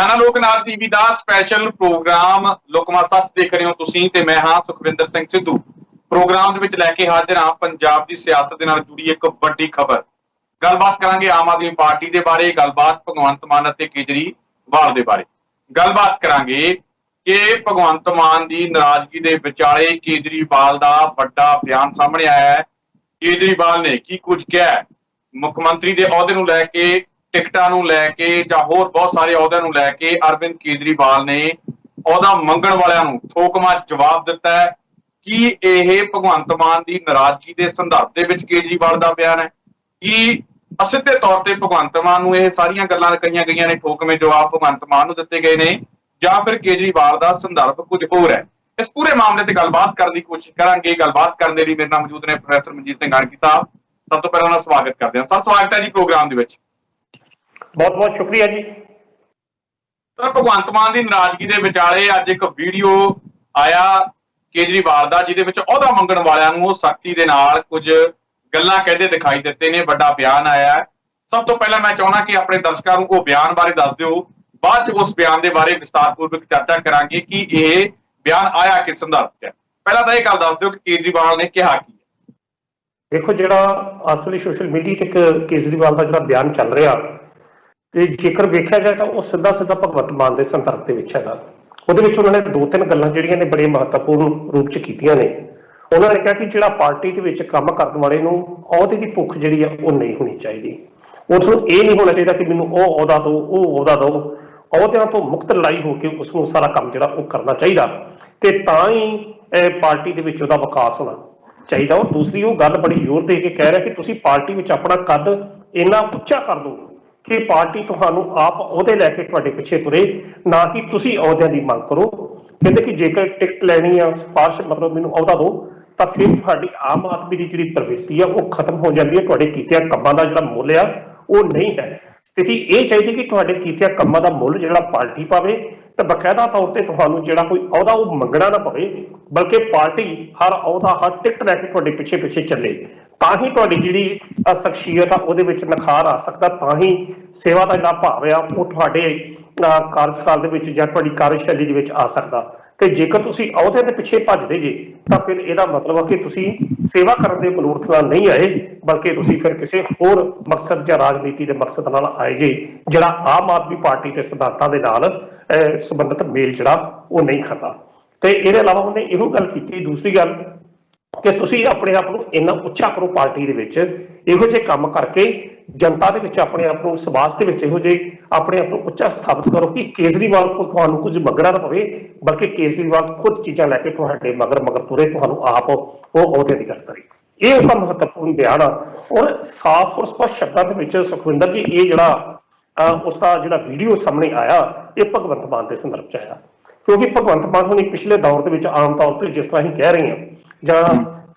ਰੋਜ਼ਾਨਾ ਲੋਕ ਨਾਥ ਟੀਵੀ ਦਾ special programme Lokmat ਸੱਚ ਦੇਖ ਰਹੇ ਹੋ ਤੁਸੀਂ ਤੇ ਮੈਂ ਹਾਂ ਸੁਖਵਿੰਦਰ ਸਿੰਘ ਸਿੱਧੂ। ਪ੍ਰੋਗਰਾਮ ਦੇ ਵਿੱਚ ਲੈ ਕੇ ਹਾਜ਼ਰ ਹਾਂ ਪੰਜਾਬ ਦੀ ਸਿਆਸਤ ਦੇ ਨਾਲ ਜੁੜੀ ਇੱਕ ਵੱਡੀ ਖਬਰ। ਗੱਲਬਾਤ ਕਰਾਂਗੇ ਆਮ ਆਦਮੀ ਪਾਰਟੀ ਦੇ ਬਾਰੇ, ਗੱਲਬਾਤ ਭਗਵੰਤ ਮਾਨ ਅਤੇ ਕੇਜਰੀਵਾਲ ਦੇ ਬਾਰੇ। ਗੱਲਬਾਤ ਕਰਾਂਗੇ ਕਿ ਭਗਵੰਤ ਮਾਨ ਦੀ ਨਾਰਾਜ਼ਗੀ ਦੇ ਵਿਚਾਲੇ ਕੇਜਰੀਵਾਲ ਦਾ ਵੱਡਾ ਬਿਆਨ ਸਾਹਮਣੇ ਆਇਆ ਹੈ। ਕੇਜਰੀਵਾਲ ਨੇ ਕੀ ਕੁਝ ਕਿਹਾ ਹੈ, ਮੁੱਖ ਮੰਤਰੀ ਦੇ ਅਹੁਦੇ ਨੂੰ ਲੈ ਕੇ, ਟਿਕਟਾਂ ਨੂੰ ਲੈ ਕੇ ਜਾਂ ਹੋਰ ਬਹੁਤ ਸਾਰੇ ਅਹੁਦਿਆਂ ਨੂੰ ਲੈ ਕੇ ਅਰਵਿੰਦ ਕੇਜਰੀਵਾਲ ਨੇ ਅਹੁਦਾ ਮੰਗਣ ਵਾਲਿਆਂ ਨੂੰ ਠੋਕਵਾਂ ਜਵਾਬ ਦਿੱਤਾ ਹੈ। ਕੀ ਇਹ ਭਗਵੰਤ ਮਾਨ ਦੀ ਨਾਰਾਜ਼ਗੀ ਦੇ ਸੰਦਰਭ ਦੇ ਵਿੱਚ ਕੇਜਰੀਵਾਲ ਦਾ ਬਿਆਨ ਹੈ? ਕੀ ਅਸਿੱਧੇ ਤੌਰ ਤੇ ਭਗਵੰਤ ਮਾਨ ਨੂੰ ਇਹ ਸਾਰੀਆਂ ਗੱਲਾਂ ਕਹੀਆਂ ਗਈਆਂ ਨੇ, ਠੋਕਵੇਂ ਜਵਾਬ ਭਗਵੰਤ ਮਾਨ ਨੂੰ ਦਿੱਤੇ ਗਏ ਨੇ, ਜਾਂ ਫਿਰ ਕੇਜਰੀਵਾਲ ਦਾ ਸੰਦਰਭ ਕੁਝ ਹੋਰ ਹੈ? ਇਸ ਪੂਰੇ ਮਾਮਲੇ ਤੇ ਗੱਲਬਾਤ ਕਰਨ ਦੀ ਕੋਸ਼ਿਸ਼ ਕਰਾਂਗੇ। ਗੱਲਬਾਤ ਕਰਨ ਦੇ ਲਈ ਮੇਰੇ ਨਾਲ ਮੌਜੂਦ ਨੇ ਪ੍ਰੋਫੈਸਰ ਮਨਜੀਤ ਸਿੰਘ ਗਾਣਕੀ ਸਾਹਿਬ। ਸਭ ਤੋਂ ਪਹਿਲਾਂ ਉਹਨਾਂ ਦਾ ਸਵਾਗਤ ਕਰਦੇ ਹਾਂ। ਸਰ, ਸਵਾਗਤ ਹੈ ਜੀ ਪ੍ਰੋਗਰਾਮ ਦੇ ਵਿੱਚ। ਬਹੁਤ ਬਹੁਤ ਸ਼ੁਕਰੀਆ ਜੀ। ਸਰ, ਭਗਵੰਤ ਮਾਨ ਦੀ ਨਾਰਾਜ਼ਗੀ ਦੇ ਵਿਚਾਲੇ ਅੱਜ ਇੱਕ ਵੀਡੀਓ ਆਇਆ ਕੇਜਰੀਵਾਲ ਦਾ, ਜਿਹਦੇ ਵਿੱਚ ਅਹੁਦਾ ਮੰਗਣ ਵਾਲਿਆਂ ਨੂੰ ਉਹ ਸਖਤੀ ਦੇ ਨਾਲ ਕੁਝ ਗੱਲਾਂ ਕਹਿੰਦੇ ਦਿਖਾਈ ਦਿੱਤੇ ਨੇ। ਵੱਡਾ ਬਿਆਨ ਆਇਆ ਹੈ। ਸਭ ਤੋਂ ਪਹਿਲਾਂ ਮੈਂ ਚਾਹੁੰਦਾ ਕਿ ਆਪਣੇ ਦਰਸ਼ਕਾਂ ਨੂੰ ਉਹ ਬਿਆਨ ਬਾਰੇ ਦੱਸ ਦਿਓ, ਬਾਅਦ ਚ ਉਸ ਬਿਆਨ ਦੇ ਬਾਰੇ ਵਿਸਤਾਰਪੂਰਵਕ ਚਰਚਾ ਕਰਾਂਗੇ ਕਿ ਇਹ ਬਿਆਨ ਆਇਆ ਕਿਸ ਸੰਦਰਭ ਚ। ਪਹਿਲਾਂ ਤਾਂ ਇਹ ਗੱਲ ਦੱਸ ਦਿਓ ਕਿ ਕੇਜਰੀਵਾਲ ਨੇ ਕਿਹਾ ਕੀ ਹੈ। ਦੇਖੋ, ਜਿਹੜਾ ਇਸ ਵੇਲੇ ਸੋਸ਼ਲ ਮੀਡੀਆ ਤੇ ਇੱਕ ਕੇਜਰੀਵਾਲ ਦਾ ਜਿਹੜਾ ਬਿਆਨ ਚੱਲ ਰਿਹਾ, ਤੇ ਜੇਕਰ ਵੇਖਿਆ ਜਾਏ ਤਾਂ ਉਹ ਸਿੱਧਾ ਭਗਵੰਤ ਮਾਨ ਦੇ ਸੰਦਰਭ ਦੇ ਵਿੱਚ ਹੈਗਾ। ਉਹਦੇ ਵਿੱਚ ਉਹਨਾਂ ਨੇ ਦੋ ਤਿੰਨ ਗੱਲਾਂ ਜਿਹੜੀਆਂ ਨੇ ਬੜੇ ਮਹੱਤਵਪੂਰਨ ਰੂਪ ਚ ਕੀਤੀਆਂ ਨੇ। ਉਹਨਾਂ ਨੇ ਕਿਹਾ ਕਿ ਜਿਹੜਾ ਪਾਰਟੀ ਦੇ ਵਿੱਚ ਕੰਮ ਕਰਨ ਵਾਲੇ ਨੂੰ ਅਹੁਦੇ ਦੀ ਭੁੱਖ ਜਿਹੜੀ ਆ ਉਹ ਨਹੀਂ ਹੋਣੀ ਚਾਹੀਦੀ। ਉਸਨੂੰ ਇਹ ਨਹੀਂ ਹੋਣਾ ਚਾਹੀਦਾ ਕਿ ਮੈਨੂੰ ਉਹ ਅਹੁਦਾ ਦਿਓ, ਉਹ ਅਹੁਦਾ ਦਿਓ। ਅਹੁਦਿਆਂ ਤੋਂ ਮੁਕਤ ਲੜਾਈ ਹੋ ਕੇ ਉਸਨੂੰ ਸਾਰਾ ਕੰਮ ਜਿਹੜਾ ਉਹ ਕਰਨਾ ਚਾਹੀਦਾ, ਤੇ ਤਾਂ ਹੀ ਪਾਰਟੀ ਦੇ ਵਿੱਚ ਉਹਦਾ ਵਿਕਾਸ ਹੋਣਾ ਚਾਹੀਦਾ। ਉਹ ਦੂਸਰੀ ਉਹ ਗੱਲ ਬੜੀ ਜ਼ੋਰ ਦੇ ਕੇ ਕਹਿ ਰਿਹਾ ਕਿ ਤੁਸੀਂ ਪਾਰਟੀ ਵਿੱਚ ਆਪਣਾ ਕੱਦ ਇੰਨਾ ਉੱਚਾ ਕਰ ਦਿਓ ਕਿ ਪਾਰਟੀ ਤੁਹਾਨੂੰ ਆਪ ਅਹੁਦੇ ਲੈ ਕੇ ਤੁਹਾਡੇ ਪਿੱਛੇ ਤੁਰੇ, ਨਾ ਕਿ ਤੁਸੀਂ ਅਹੁਦਿਆਂ ਦੀ ਮੰਗ ਕਰੋ। ਕਹਿੰਦੇ ਕਿ ਜੇਕਰ ਟਿਕਟ ਲੈਣੀ ਆ, ਸਿਫਾਰਿਸ਼ ਮਤਲਬ ਮੈਨੂੰ ਅਹੁਦਾ ਦਿਓ, ਤਾਂ ਫਿਰ ਤੁਹਾਡੀ ਆਮ ਆਦਮੀ ਦੀ ਜਿਹੜੀ ਪ੍ਰਵਿਰਤੀ ਆ ਉਹ ਖਤਮ ਹੋ ਜਾਂਦੀ ਹੈ। ਤੁਹਾਡੇ ਕੀਤਿਆਂ ਕੰਮਾਂ ਦਾ ਜਿਹੜਾ ਮੁੱਲ ਆ ਉਹ ਨਹੀਂ ਹੈ। ਸਥਿਤੀ ਇਹ ਚਾਹੀਦੀ ਕਿ ਤੁਹਾਡੇ ਕੀਤਿਆਂ ਕੰਮਾਂ ਦਾ ਮੁੱਲ ਜਿਹੜਾ ਪਾਰਟੀ ਪਾਵੇ, ਤੇ ਬਕਾਇਦਾ ਤੌਰ ਤੇ ਤੁਹਾਨੂੰ ਜਿਹੜਾ ਕੋਈ ਅਹੁਦਾ ਉਹ ਮੰਗਣਾ ਨਾ ਪਵੇ, ਬਲਕਿ ਪਾਰਟੀ ਹਰ ਅਹੁਦਾ, ਹਰ ਟਿਕਟ ਲੈ ਕੇ ਤੁਹਾਡੇ ਪਿੱਛੇ ਪਿੱਛੇ ਚੱਲੇ। ਤਾਂ ਹੀ ਤੁਹਾਡੀ ਜਿਹੜੀ ਸ਼ਖਸੀਅਤ ਆ ਉਹਦੇ ਵਿੱਚ ਨਿਖਾਰ ਆ ਸਕਦਾ, ਤਾਂ ਹੀ ਸੇਵਾ ਦਾ ਜਿਹੜਾ ਭਾਵ ਆ ਉਹ ਤੁਹਾਡੇ ਕਾਰਜਕਾਲ ਦੇ ਵਿੱਚ ਜਾਂ ਤੁਹਾਡੀ ਕਾਰਜਸ਼ੈਲੀ ਦੇ ਵਿੱਚ ਆ ਸਕਦਾ। ਤੇ ਜੇਕਰ ਤੁਸੀਂ ਅਹੁਦੇ ਦੇ ਪਿੱਛੇ ਭੱਜਦੇ ਜੇ ਤਾਂ ਫਿਰ ਇਹਦਾ ਮਤਲਬ ਹੈ ਕਿ ਤੁਸੀਂ ਸੇਵਾ ਕਰਨ ਦੇ ਮਨੋਰਥ ਨਾਲ ਨਹੀਂ ਆਏ, ਬਲਕਿ ਤੁਸੀਂ ਫਿਰ ਕਿਸੇ ਹੋਰ ਮਕਸਦ ਜਾਂ ਰਾਜਨੀਤੀ ਦੇ ਮਕਸਦ ਨਾਲ ਆਏ ਜੇ, ਜਿਹੜਾ ਆਮ ਆਦਮੀ ਪਾਰਟੀ ਦੇ ਸਿਧਾਂਤਾਂ ਦੇ ਨਾਲ ਸੰਬੰਧਿਤ ਮੇਲ ਜਿਹੜਾ ਉਹ ਨਹੀਂ ਖਾਂਦਾ। ਤੇ ਇਹਦੇ ਇਲਾਵਾ ਉਹਨੇ ਇਹੋ ਗੱਲ ਕੀਤੀ, ਦੂਸਰੀ ਗੱਲ, ਕਿ ਤੁਸੀਂ ਆਪਣੇ ਆਪ ਨੂੰ ਇੰਨਾ ਉੱਚਾ ਕਰੋ ਪਾਰਟੀ ਦੇ ਵਿੱਚ, ਇਹੋ ਜਿਹੇ ਕੰਮ ਕਰਕੇ ਜਨਤਾ ਦੇ ਵਿੱਚ ਆਪਣੇ ਆਪ ਨੂੰ, ਸਮਾਜ ਦੇ ਵਿੱਚ ਇਹੋ ਜਿਹੇ ਆਪਣੇ ਆਪ ਨੂੰ ਉੱਚਾ ਸਥਾਪਿਤ ਕਰੋ ਕਿ ਕੇਜਰੀਵਾਲ ਕੋਲ ਤੁਹਾਨੂੰ ਕੁਝ ਮੰਗਣਾ ਨਾ ਪਵੇ, ਬਲਕਿ ਕੇਜਰੀਵਾਲ ਖੁਦ ਚੀਜ਼ਾਂ ਲੈ ਕੇ ਤੁਹਾਡੇ ਮਗਰ ਤੁਰੇ, ਤੁਹਾਨੂੰ ਆਪ ਉਹ ਅਹੁਦੇ ਦੀ ਗੱਲ ਕਰੇ। ਇਹ ਉਸਦਾ ਮਹੱਤਵਪੂਰਨ ਬਿਆਨ ਆ। ਔਰ ਸਾਫ਼ ਔਰ ਸਪਸ਼ਟ ਸ਼ਬਦਾਂ ਦੇ ਵਿੱਚ ਸੁਖਵਿੰਦਰ ਜੀ, ਇਹ ਜਿਹੜਾ ਉਸਦਾ ਜਿਹੜਾ ਵੀਡੀਓ ਸਾਹਮਣੇ ਆਇਆ, ਇਹ ਭਗਵੰਤ ਮਾਨ ਦੇ ਸੰਦਰਭ ਚ ਆਇਆ। ਕਿਉਂਕਿ ਭਗਵੰਤ ਮਾਨ ਹੁਣੀ ਪਿਛਲੇ ਦੌਰ ਦੇ ਵਿੱਚ ਆਮ ਤੌਰ ਤੇ ਜਿਸ ਤਰ੍ਹਾਂ ਅਸੀਂ ਕਹਿ ਰਹੇ ਹਾਂ, ਜਾਂ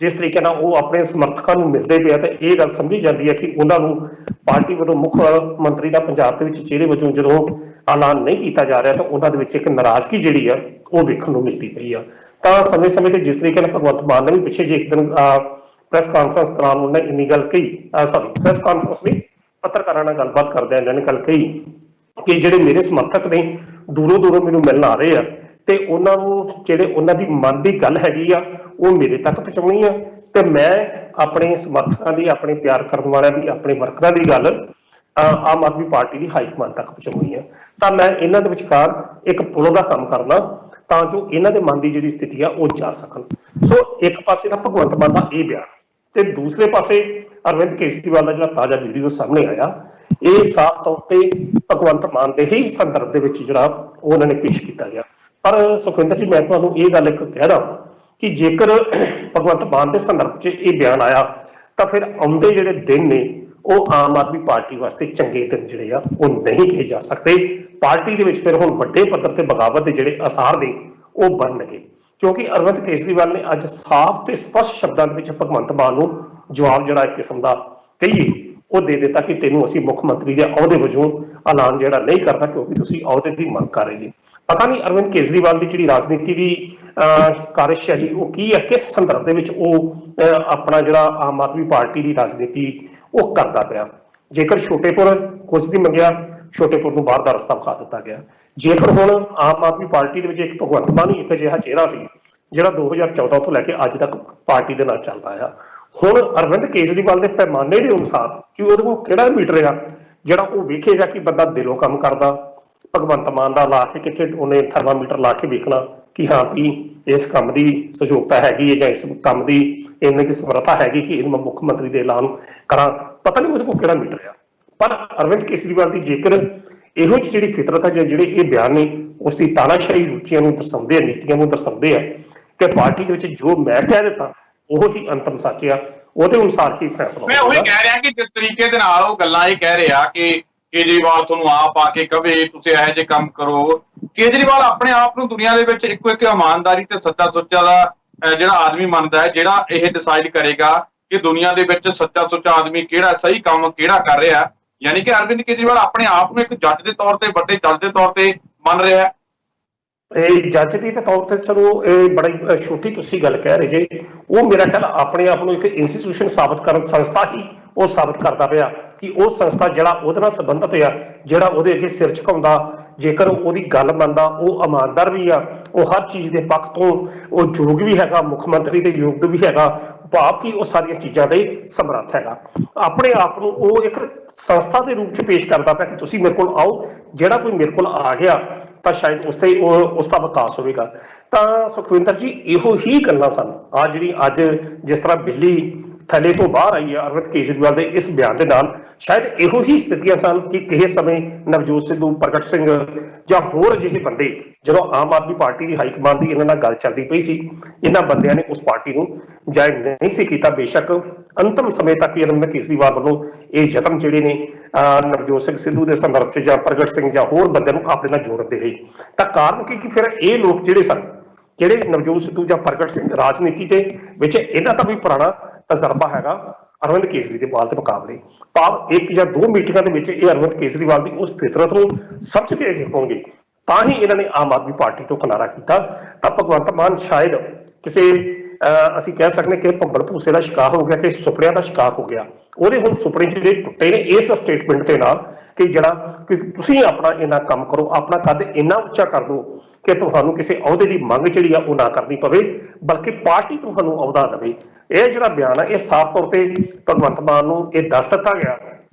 ਜਿਸ ਤਰੀਕੇ ਨਾਲ ਉਹ ਆਪਣੇ ਸਮਰਥਕਾਂ ਨੂੰ ਮਿਲਦੇ ਪਏ ਆ, ਤੇ ਇਹ ਗੱਲ ਸਮਝੀ ਜਾਂਦੀ ਹੈ ਕਿ ਉਹਨਾਂ ਨੂੰ ਪਾਰਟੀ ਵੱਲੋਂ ਮੁੱਖ ਮੰਤਰੀ ਦਾ ਪੰਜਾਬ ਦੇ ਵਿੱਚ ਚਿਹਰੇ ਵਜੋਂ ਜਦੋਂ ਐਲਾਨ ਨਹੀਂ ਕੀਤਾ ਜਾ ਰਿਹਾ, ਤਾਂ ਉਹਨਾਂ ਦੇ ਵਿੱਚ ਇੱਕ ਨਾਰਾਜ਼ਗੀ ਜਿਹੜੀ ਆ ਉਹ ਵੇਖਣ ਨੂੰ ਮਿਲਦੀ ਪਈ ਆ। ਤਾਂ ਸਮੇਂ ਤੇ ਜਿਸ ਤਰੀਕੇ ਨਾਲ ਭਗਵੰਤ ਮਾਨ ਨੇ ਵੀ ਪਿੱਛੇ ਜੇ ਇੱਕ ਦਿਨ ਪ੍ਰੈਸ ਕਾਨਫਰੰਸ ਦੌਰਾਨ ਉਹਨੇ ਇੰਨੀ ਗੱਲ ਕਹੀ, ਪ੍ਰੈਸ ਕਾਨਫਰੰਸ ਨਹੀਂ, ਪੱਤਰਕਾਰਾਂ ਨਾਲ ਗੱਲਬਾਤ ਕਰਦਿਆਂ ਇਹਨਾਂ ਨੇ ਗੱਲ ਕਹੀ ਕਿ ਜਿਹੜੇ ਮੇਰੇ ਸਮਰਥਕ ਨੇ ਦੂਰੋਂ ਮੈਨੂੰ ਮਿਲਣ ਆ ਰਹੇ ਆ, ਤੇ ਉਹਨਾਂ ਨੂੰ ਜਿਹੜੇ ਉਹਨਾਂ ਦੀ ਮਨ ਦੀ ਗੱਲ ਹੈਗੀ ਆ ਉਹ ਮੇਰੇ ਤੱਕ ਪਹੁੰਚਾਉਣੀ ਆ, ਤੇ ਮੈਂ ਆਪਣੇ ਸਮਰਥਕਾਂ ਦੀ, ਆਪਣੇ ਪਿਆਰ ਕਰਨ ਵਾਲਿਆਂ ਦੀ, ਆਪਣੇ ਵਰਕਰਾਂ ਦੀ ਗੱਲ ਆਮ ਆਦਮੀ ਪਾਰਟੀ ਦੀ ਹਾਈ ਕਮਾਂਡ ਤੱਕ ਪਹੁੰਚਾਉਣੀ ਆ। ਤਾਂ ਮੈਂ ਇਹਨਾਂ ਦੇ ਵਿਚਕਾਰ ਇੱਕ ਪੁਲ ਦਾ ਕੰਮ ਕਰਨਾ, ਤਾਂ ਜੋ ਇਹਨਾਂ ਦੇ ਮਨ ਦੀ ਜਿਹੜੀ ਸਥਿਤੀ ਆ ਉਹ ਜਾ ਸਕਣ। ਸੋ ਇੱਕ ਪਾਸੇ ਤਾਂ ਭਗਵੰਤ ਮਾਨ ਦਾ ਇਹ ਬਿਆਨ, ਤੇ ਦੂਸਰੇ ਪਾਸੇ ਅਰਵਿੰਦ ਕੇਜਰੀਵਾਲ ਦਾ ਜਿਹੜਾ ਤਾਜ਼ਾ ਵੀਡੀਓ ਸਾਹਮਣੇ ਆਇਆ, ਇਹ ਸਾਫ਼ ਤੌਰ ਤੇ ਭਗਵੰਤ ਮਾਨ ਦੇ ਹੀ ਸੰਦਰਭ ਦੇ ਵਿੱਚ ਜਿਹੜਾ ਉਹਨਾਂ ਨੇ ਪੇਸ਼ ਕੀਤਾ ਗਿਆ। ਪਰ ਸੁਖਵਿੰਦਰ ਜੀ, ਮੈਂ ਤੁਹਾਨੂੰ ਇਹ ਗੱਲ ਇੱਕ ਕਹਿ ਰਹਾ ਕਿ ਜੇਕਰ ਭਗਵੰਤ ਮਾਨ ਦੇ ਸੰਦਰਭ 'ਚ ਇਹ ਬਿਆਨ ਆਇਆ, ਤਾਂ ਫਿਰ ਆਉਂਦੇ ਜਿਹੜੇ ਦਿਨ ਨੇ ਉਹ ਆਮ ਆਦਮੀ ਪਾਰਟੀ ਵਾਸਤੇ ਚੰਗੇ ਦਿਨ ਜਿਹੜੇ ਆ ਉਹ ਨਹੀਂ ਕਹੇ ਜਾ ਸਕਦੇ। ਪਾਰਟੀ ਦੇ ਵਿੱਚ ਫਿਰ ਹੁਣ ਵੱਡੇ ਪੱਧਰ ਤੇ ਬਗਾਵਤ ਦੇ ਜਿਹੜੇ ਆਸਾਰ ਨੇ ਉਹ ਬਣਨਗੇ, ਕਿਉਂਕਿ ਅਰਵਿੰਦ ਕੇਜਰੀਵਾਲ ਨੇ ਅੱਜ ਸਾਫ਼ ਤੇ ਸਪਸ਼ਟ ਸ਼ਬਦਾਂ ਦੇ ਵਿੱਚ ਭਗਵੰਤ ਮਾਨ ਨੂੰ ਜਵਾਬ ਜਿਹੜਾ ਇੱਕ ਕਿਸਮ ਦਾ ਕਹੀਏ ਉਹ ਦੇ ਦਿੱਤਾ ਕਿ ਤੈਨੂੰ ਅਸੀਂ ਮੁੱਖ ਮੰਤਰੀ ਦੇ ਅਹੁਦੇ ਵਜੋਂ ਐਲਾਨ ਜਿਹੜਾ ਨਹੀਂ ਕਰਦਾ, ਕਿਉਂਕਿ ਤੁਸੀਂ ਅਹੁਦੇ ਦੀ ਮੰਗ ਕਰ ਰਹੇ ਜੀ। ਪਤਾ ਨਹੀਂ ਅਰਵਿੰਦ ਕੇਜਰੀਵਾਲ ਦੀ ਜਿਹੜੀ ਰਾਜਨੀਤੀ ਦੀ ਕਾਰਜਸ਼ੈਲੀ ਉਹ ਕੀ ਹੈ, ਕਿਸ ਸੰਦਰਭ ਦੇ ਵਿੱਚ ਉਹ ਆਪਣਾ ਜਿਹੜਾ ਆਮ ਆਦਮੀ ਪਾਰਟੀ ਦੀ ਰਾਜਨੀਤੀ ਉਹ ਕਰਦਾ ਪਿਆ। ਜੇਕਰ ਛੋਟੇਪੁਰ ਕੁਝ ਦੀ ਮੰਗਿਆ, ਛੋਟੇਪੁਰ ਨੂੰ ਬਾਹਰ ਦਾ ਰਸਤਾ ਵਿਖਾ ਦਿੱਤਾ ਗਿਆ। ਜੇਕਰ ਹੁਣ ਆਮ ਆਦਮੀ ਪਾਰਟੀ ਦੇ ਵਿੱਚ ਇੱਕ ਭਗਵੰਤ ਮਾਨ ਹੀ ਇੱਕ ਅਜਿਹਾ ਚਿਹਰਾ ਸੀ ਜਿਹੜਾ 2014 ਤੋਂ ਲੈ ਕੇ ਅੱਜ ਤੱਕ ਪਾਰਟੀ ਦੇ ਨਾਲ ਚੱਲਦਾ ਆ, ਹੁਣ ਅਰਵਿੰਦ ਕੇਜਰੀਵਾਲ ਦੇ ਪੈਮਾਨੇ ਦੇ ਅਨੁਸਾਰ ਕਿ ਉਹਦੇ ਕੋਲ ਕਿਹੜਾ ਮੀਟਰ ਆ ਜਿਹੜਾ ਉਹ ਵੇਖੇਗਾ ਕਿ ਬੰਦਾ ਦਿਲੋਂ ਕੰਮ ਕਰਦਾ। ਭਗਵੰਤ ਮਾਨ ਦਾ ਲਾ ਕੇ ਕਿੱਥੇ ਉਹਨੇ ਥਰਮਾਮੀਟਰ ਲਾ ਕੇ ਵੇਖਣਾ ਕਿ ਹਾਂ ਵੀ ਇਸ ਕੰਮ ਦੀ ਸਹਿਯੋਗਤਾ ਹੈਗੀ ਹੈ ਜਾਂ ਇਸ ਕੰਮ ਦੀ ਇੰਨੀ ਕਿ ਸਮਰੱਥਾ ਹੈਗੀ ਕਿ ਇਹਨੂੰ ਮੈਂ ਮੁੱਖ ਮੰਤਰੀ ਦੇ ਐਲਾਨ ਕਰਾਂ, ਪਤਾ ਨਹੀਂ ਉਹਦੇ ਕੋਲ ਕਿਹੜਾ ਮੀਟਰ ਆ। ਪਰ ਅਰਵਿੰਦ ਕੇਜਰੀਵਾਲ ਦੀ ਜੇਕਰ ਇਹੋ ਜਿਹੀ ਜਿਹੜੀ ਫਿਤਰਤ ਹੈ ਜਾਂ ਜਿਹੜੇ ਇਹ ਬਿਆਨ ਨੇ ਉਸ ਦੀ ਤਾਨਾਸ਼ਾਹੀ ਰੁਚੀਆਂ ਨੂੰ ਦਰਸਾਉਂਦੇ ਆ, ਨੀਤੀਆਂ ਨੂੰ ਦਰਸਾਉਂਦੇ ਆ ਕਿ ਪਾਰਟੀ ਦੇ ਵਿੱਚ ਜੋ ਮੈਂ ਕਹਿ ਦਿੱਤਾ ਉਹ ਹੀ ਅੰਤਮ ਸੱਚ ਆ, ਉਹਦੇ ਅਨੁਸਾਰ ਹੀ ਫੈਸਲਾ ਮੈਂ ਉਹੀ ਕਹਿ ਰਿਹਾ ਕਿ ਜਿਸ ਤਰੀਕੇ ਦੇ ਨਾਲ ਉਹ ਗੱਲਾਂ ਇਹ ਕਹਿ ਰਿਹਾ ਕਿ ਕੇਜਰੀਵਾਲ ਤੁਹਾਨੂੰ ਆਪ ਆ ਕੇ ਕਵੇ ਤੁਸੀਂ ਇਹੋ ਜਿਹੇ ਕੰਮ ਕਰੋ। ਕੇਜਰੀਵਾਲ ਆਪਣੇ ਆਪ ਨੂੰ ਦੁਨੀਆ ਦੇ ਵਿੱਚ ਇੱਕੋ ਇੱਕ ਇਮਾਨਦਾਰੀ ਤੇ ਸੱਚਾ ਸੁੱਚਾ ਦਾ ਜਿਹੜਾ ਆਦਮੀ ਮੰਨਦਾ ਹੈ, ਜਿਹੜਾ ਇਹ ਡਿਸਾਈਡ ਕਰੇਗਾ ਕਿ ਦੁਨੀਆ ਦੇ ਵਿੱਚ ਸੱਚਾ ਸੁੱਚਾ ਆਦਮੀ ਕਿਹੜਾ, ਸਹੀ ਕੰਮ ਕਿਹੜਾ ਕਰ ਰਿਹਾ। ਯਾਨੀ ਕਿ ਅਰਵਿੰਦ ਕੇਜਰੀਵਾਲ ਆਪਣੇ ਆਪ ਨੂੰ ਇੱਕ ਜੱਜ ਦੇ ਤੌਰ ਤੇ, ਵੱਡੇ ਜੱਜ ਦੇ ਤੌਰ ਤੇ ਮੰਨ ਰਿਹਾ। ਇਹ ਜੱਜ ਦੀ ਤੌਰ ਤੇ ਚਲੋ ਇਹ ਬੜੀ ਛੋਟੀ ਤੁਸੀਂ ਗੱਲ ਕਹਿ ਰਹੇ ਜੇ, ਉਹ ਮੇਰਾ ਖਿਆਲ ਆਪਣੇ ਆਪ ਨੂੰ ਇੱਕ ਇੰਸਟੀਟਿਊਸ਼ਨ ਸਾਬਤ ਕਰਨ, ਸੰਸਥਾ ਹੀ ਉਹ ਸਾਬਤ ਕਰਦਾ ਪਿਆ ਕਿ ਉਹ ਸੰਸਥਾ ਜਿਹੜਾ ਉਹਦੇ ਨਾਲ ਸੰਬੰਧਿਤ ਆ, ਜਿਹੜਾ ਉਹਦੇ ਅੱਗੇ ਸਿਰ ਝੁਕਾਉਂਦਾ, ਜੇਕਰ ਉਹਦੀ ਗੱਲ ਮੰਨਦਾ, ਉਹ ਇਮਾਨਦਾਰ ਵੀ ਆ, ਉਹ ਹਰ ਚੀਜ਼ ਦੇ ਪੱਖ ਤੋਂ ਉਹ ਯੋਗ ਵੀ ਹੈਗਾ, ਮੁੱਖ ਮੰਤਰੀ ਦੇ ਯੋਗ ਵੀ ਹੈਗਾ, ਭਾਵ ਕਿ ਉਹ ਸਾਰੀਆਂ ਚੀਜ਼ਾਂ ਦੇ ਸਮਰੱਥ ਹੈਗਾ। ਆਪਣੇ ਆਪ ਨੂੰ ਉਹ ਇੱਕ ਸੰਸਥਾ ਦੇ ਰੂਪ 'ਚ ਪੇਸ਼ ਕਰਦਾ ਪਿਆ ਕਿ ਤੁਸੀਂ ਮੇਰੇ ਕੋਲ ਆਓ, ਜਿਹੜਾ ਕੋਈ ਮੇਰੇ ਕੋਲ ਆ ਗਿਆ ਤਾਂ ਸ਼ਾਇਦ ਉਸ ਦਾ ਵਿਕਾਸ ਹੋਵੇਗਾ। ਤਾਂ ਸੁਖਵਿੰਦਰ ਜੀ ਇਹੋ ਹੀ ਗੱਲਾਂ ਸਨ ਆ ਜਿਹੜੀ ਅੱਜ ਜਿਸ ਤਰ੍ਹਾਂ ਬਿੱਲੀ ਥੱਲੇ ਤੋਂ ਬਾਹਰ ਆਈ ਹੈ ਅਰਵਿੰਦ ਕੇਜਰੀਵਾਲ ਦੇ ਇਸ ਬਿਆਨ ਦੇ ਨਾਲ, ਸ਼ਾਇਦ ਇਹੋ ਹੀ ਸਥਿਤੀਆਂ ਸਨ ਕਿ ਕਿਸੇ ਸਮੇਂ ਨਵਜੋਤ ਸਿੱਧੂ, ਪ੍ਰਗਟ ਸਿੰਘ ਜਾਂ ਹੋਰ ਅਜਿਹੇ ਬੰਦੇ, ਜਦੋਂ ਆਮ ਆਦਮੀ ਪਾਰਟੀ ਦੀ ਹਾਈਕਮਾਨ ਦੀ ਇਹਨਾਂ ਨਾਲ ਗੱਲ ਚੱਲਦੀ ਪਈ ਸੀ, ਇਹਨਾਂ ਬੰਦਿਆਂ ਨੇ ਉਸ ਪਾਰਟੀ ਨੂੰ ਜਾਇਜ਼ ਨਹੀਂ ਸੀ ਕੀਤਾ। ਬੇਸ਼ੱਕ ਅੰਤਮ ਸਮੇਂ ਤੱਕ ਅਰਵਿੰਦ ਕੇਜਰੀਵਾਲ ਵੱਲੋਂ ਇਹ ਯਤਨ ਜਿਹੜੇ ਨੇ ਨਵਜੋਤ ਸਿੰਘ ਸਿੱਧੂ ਦੇ ਸੰਦਰਭ 'ਚ ਜਾਂ ਪ੍ਰਗਟ ਸਿੰਘ ਜਾਂ ਹੋਰ ਬੰਦਿਆਂ ਨੂੰ ਆਪਣੇ ਨਾਲ ਜੋੜਨ ਦੇ ਲਈ, ਤਾਂ ਕਾਰਨ ਕੀ ਕਿ ਫਿਰ ਇਹ ਲੋਕ ਜਿਹੜੇ ਸਨ, ਜਿਹੜੇ ਨਵਜੋਤ ਸਿੱਧੂ ਜਾਂ ਪ੍ਰਗਟ ਸਿੰਘ, ਰਾਜਨੀਤੀ ਦੇ ਵਿੱਚ ਇਹਨਾਂ ਦਾ ਵੀ ਪੁਰਾਣਾ ਤਜਰਬਾ ਹੈਗਾ ਅਰਵਿੰਦ ਕੇਜਰੀਵਾਲ ਦੇ ਮੁਕਾਬਲੇ। ਭਾਵ ਇੱਕ ਜਾਂ ਦੋ ਮੀਟਿੰਗਾਂ ਦੇ ਵਿੱਚ ਇਹ ਅਰਵਿੰਦ ਕੇਜਰੀਵਾਲ ਦੀ ਉਸ ਫਿਤਰਤ ਨੂੰ ਸਮਝ ਕੇ ਅੱਗੇ ਹੋਣਗੇ, ਤਾਂ ਹੀ ਇਹਨਾਂ ਨੇ ਆਮ ਆਦਮੀ ਪਾਰਟੀ ਤੋਂ ਕਿਨਾਰਾ ਕੀਤਾ। ਤਾਂ ਭਗਵੰਤ ਮਾਨ ਸ਼ਾਇਦ ਕਿਸੇ ਅਸੀਂ ਕਹਿ ਸਕਦੇ ਕਿ ਭੰਬਲ ਭੂਸੇ ਦਾ ਸ਼ਿਕਾਰ ਹੋ ਗਿਆ, ਕਿ ਸੁਪਨਿਆਂ ਦਾ ਸ਼ਿਕਾਰ ਹੋ ਗਿਆ। ਉਹਦੇ ਹੁਣ ਸੁਪਨੇ ਜਿਹੜੇ ਟੁੱਟੇ ਨੇ ਇਸ ਸਟੇਟਮੈਂਟ ਦੇ ਨਾਲ ਕਿ ਜਿਹੜਾ ਕਿ ਤੁਸੀਂ ਆਪਣਾ ਇੰਨਾ ਕੰਮ ਕਰੋ, ਆਪਣਾ ਕੱਦ ਇੰਨਾ ਉੱਚਾ ਕਰ ਦਿਓ ਕਿ ਤੁਹਾਨੂੰ ਕਿਸੇ ਅਹੁਦੇ ਦੀ ਮੰਗ ਜਿਹੜੀ ਆ ਉਹ ਨਾ ਕਰਨੀ ਪਵੇ, ਬਲਕਿ ਪਾਰਟੀ ਤੁਹਾਨੂੰ ਅਹੁਦਾ ਦੇਵੇ। ਇਹ ਜਿਹੜਾ ਬਿਆਨ ਆ ਇਹ ਸਾਫ਼ ਤੌਰ ਤੇ ਭਗਵੰਤ ਮਾਨ ਨੂੰ ਇਹ ਦੱਸ ਦਿੱਤਾ ਗਿਆ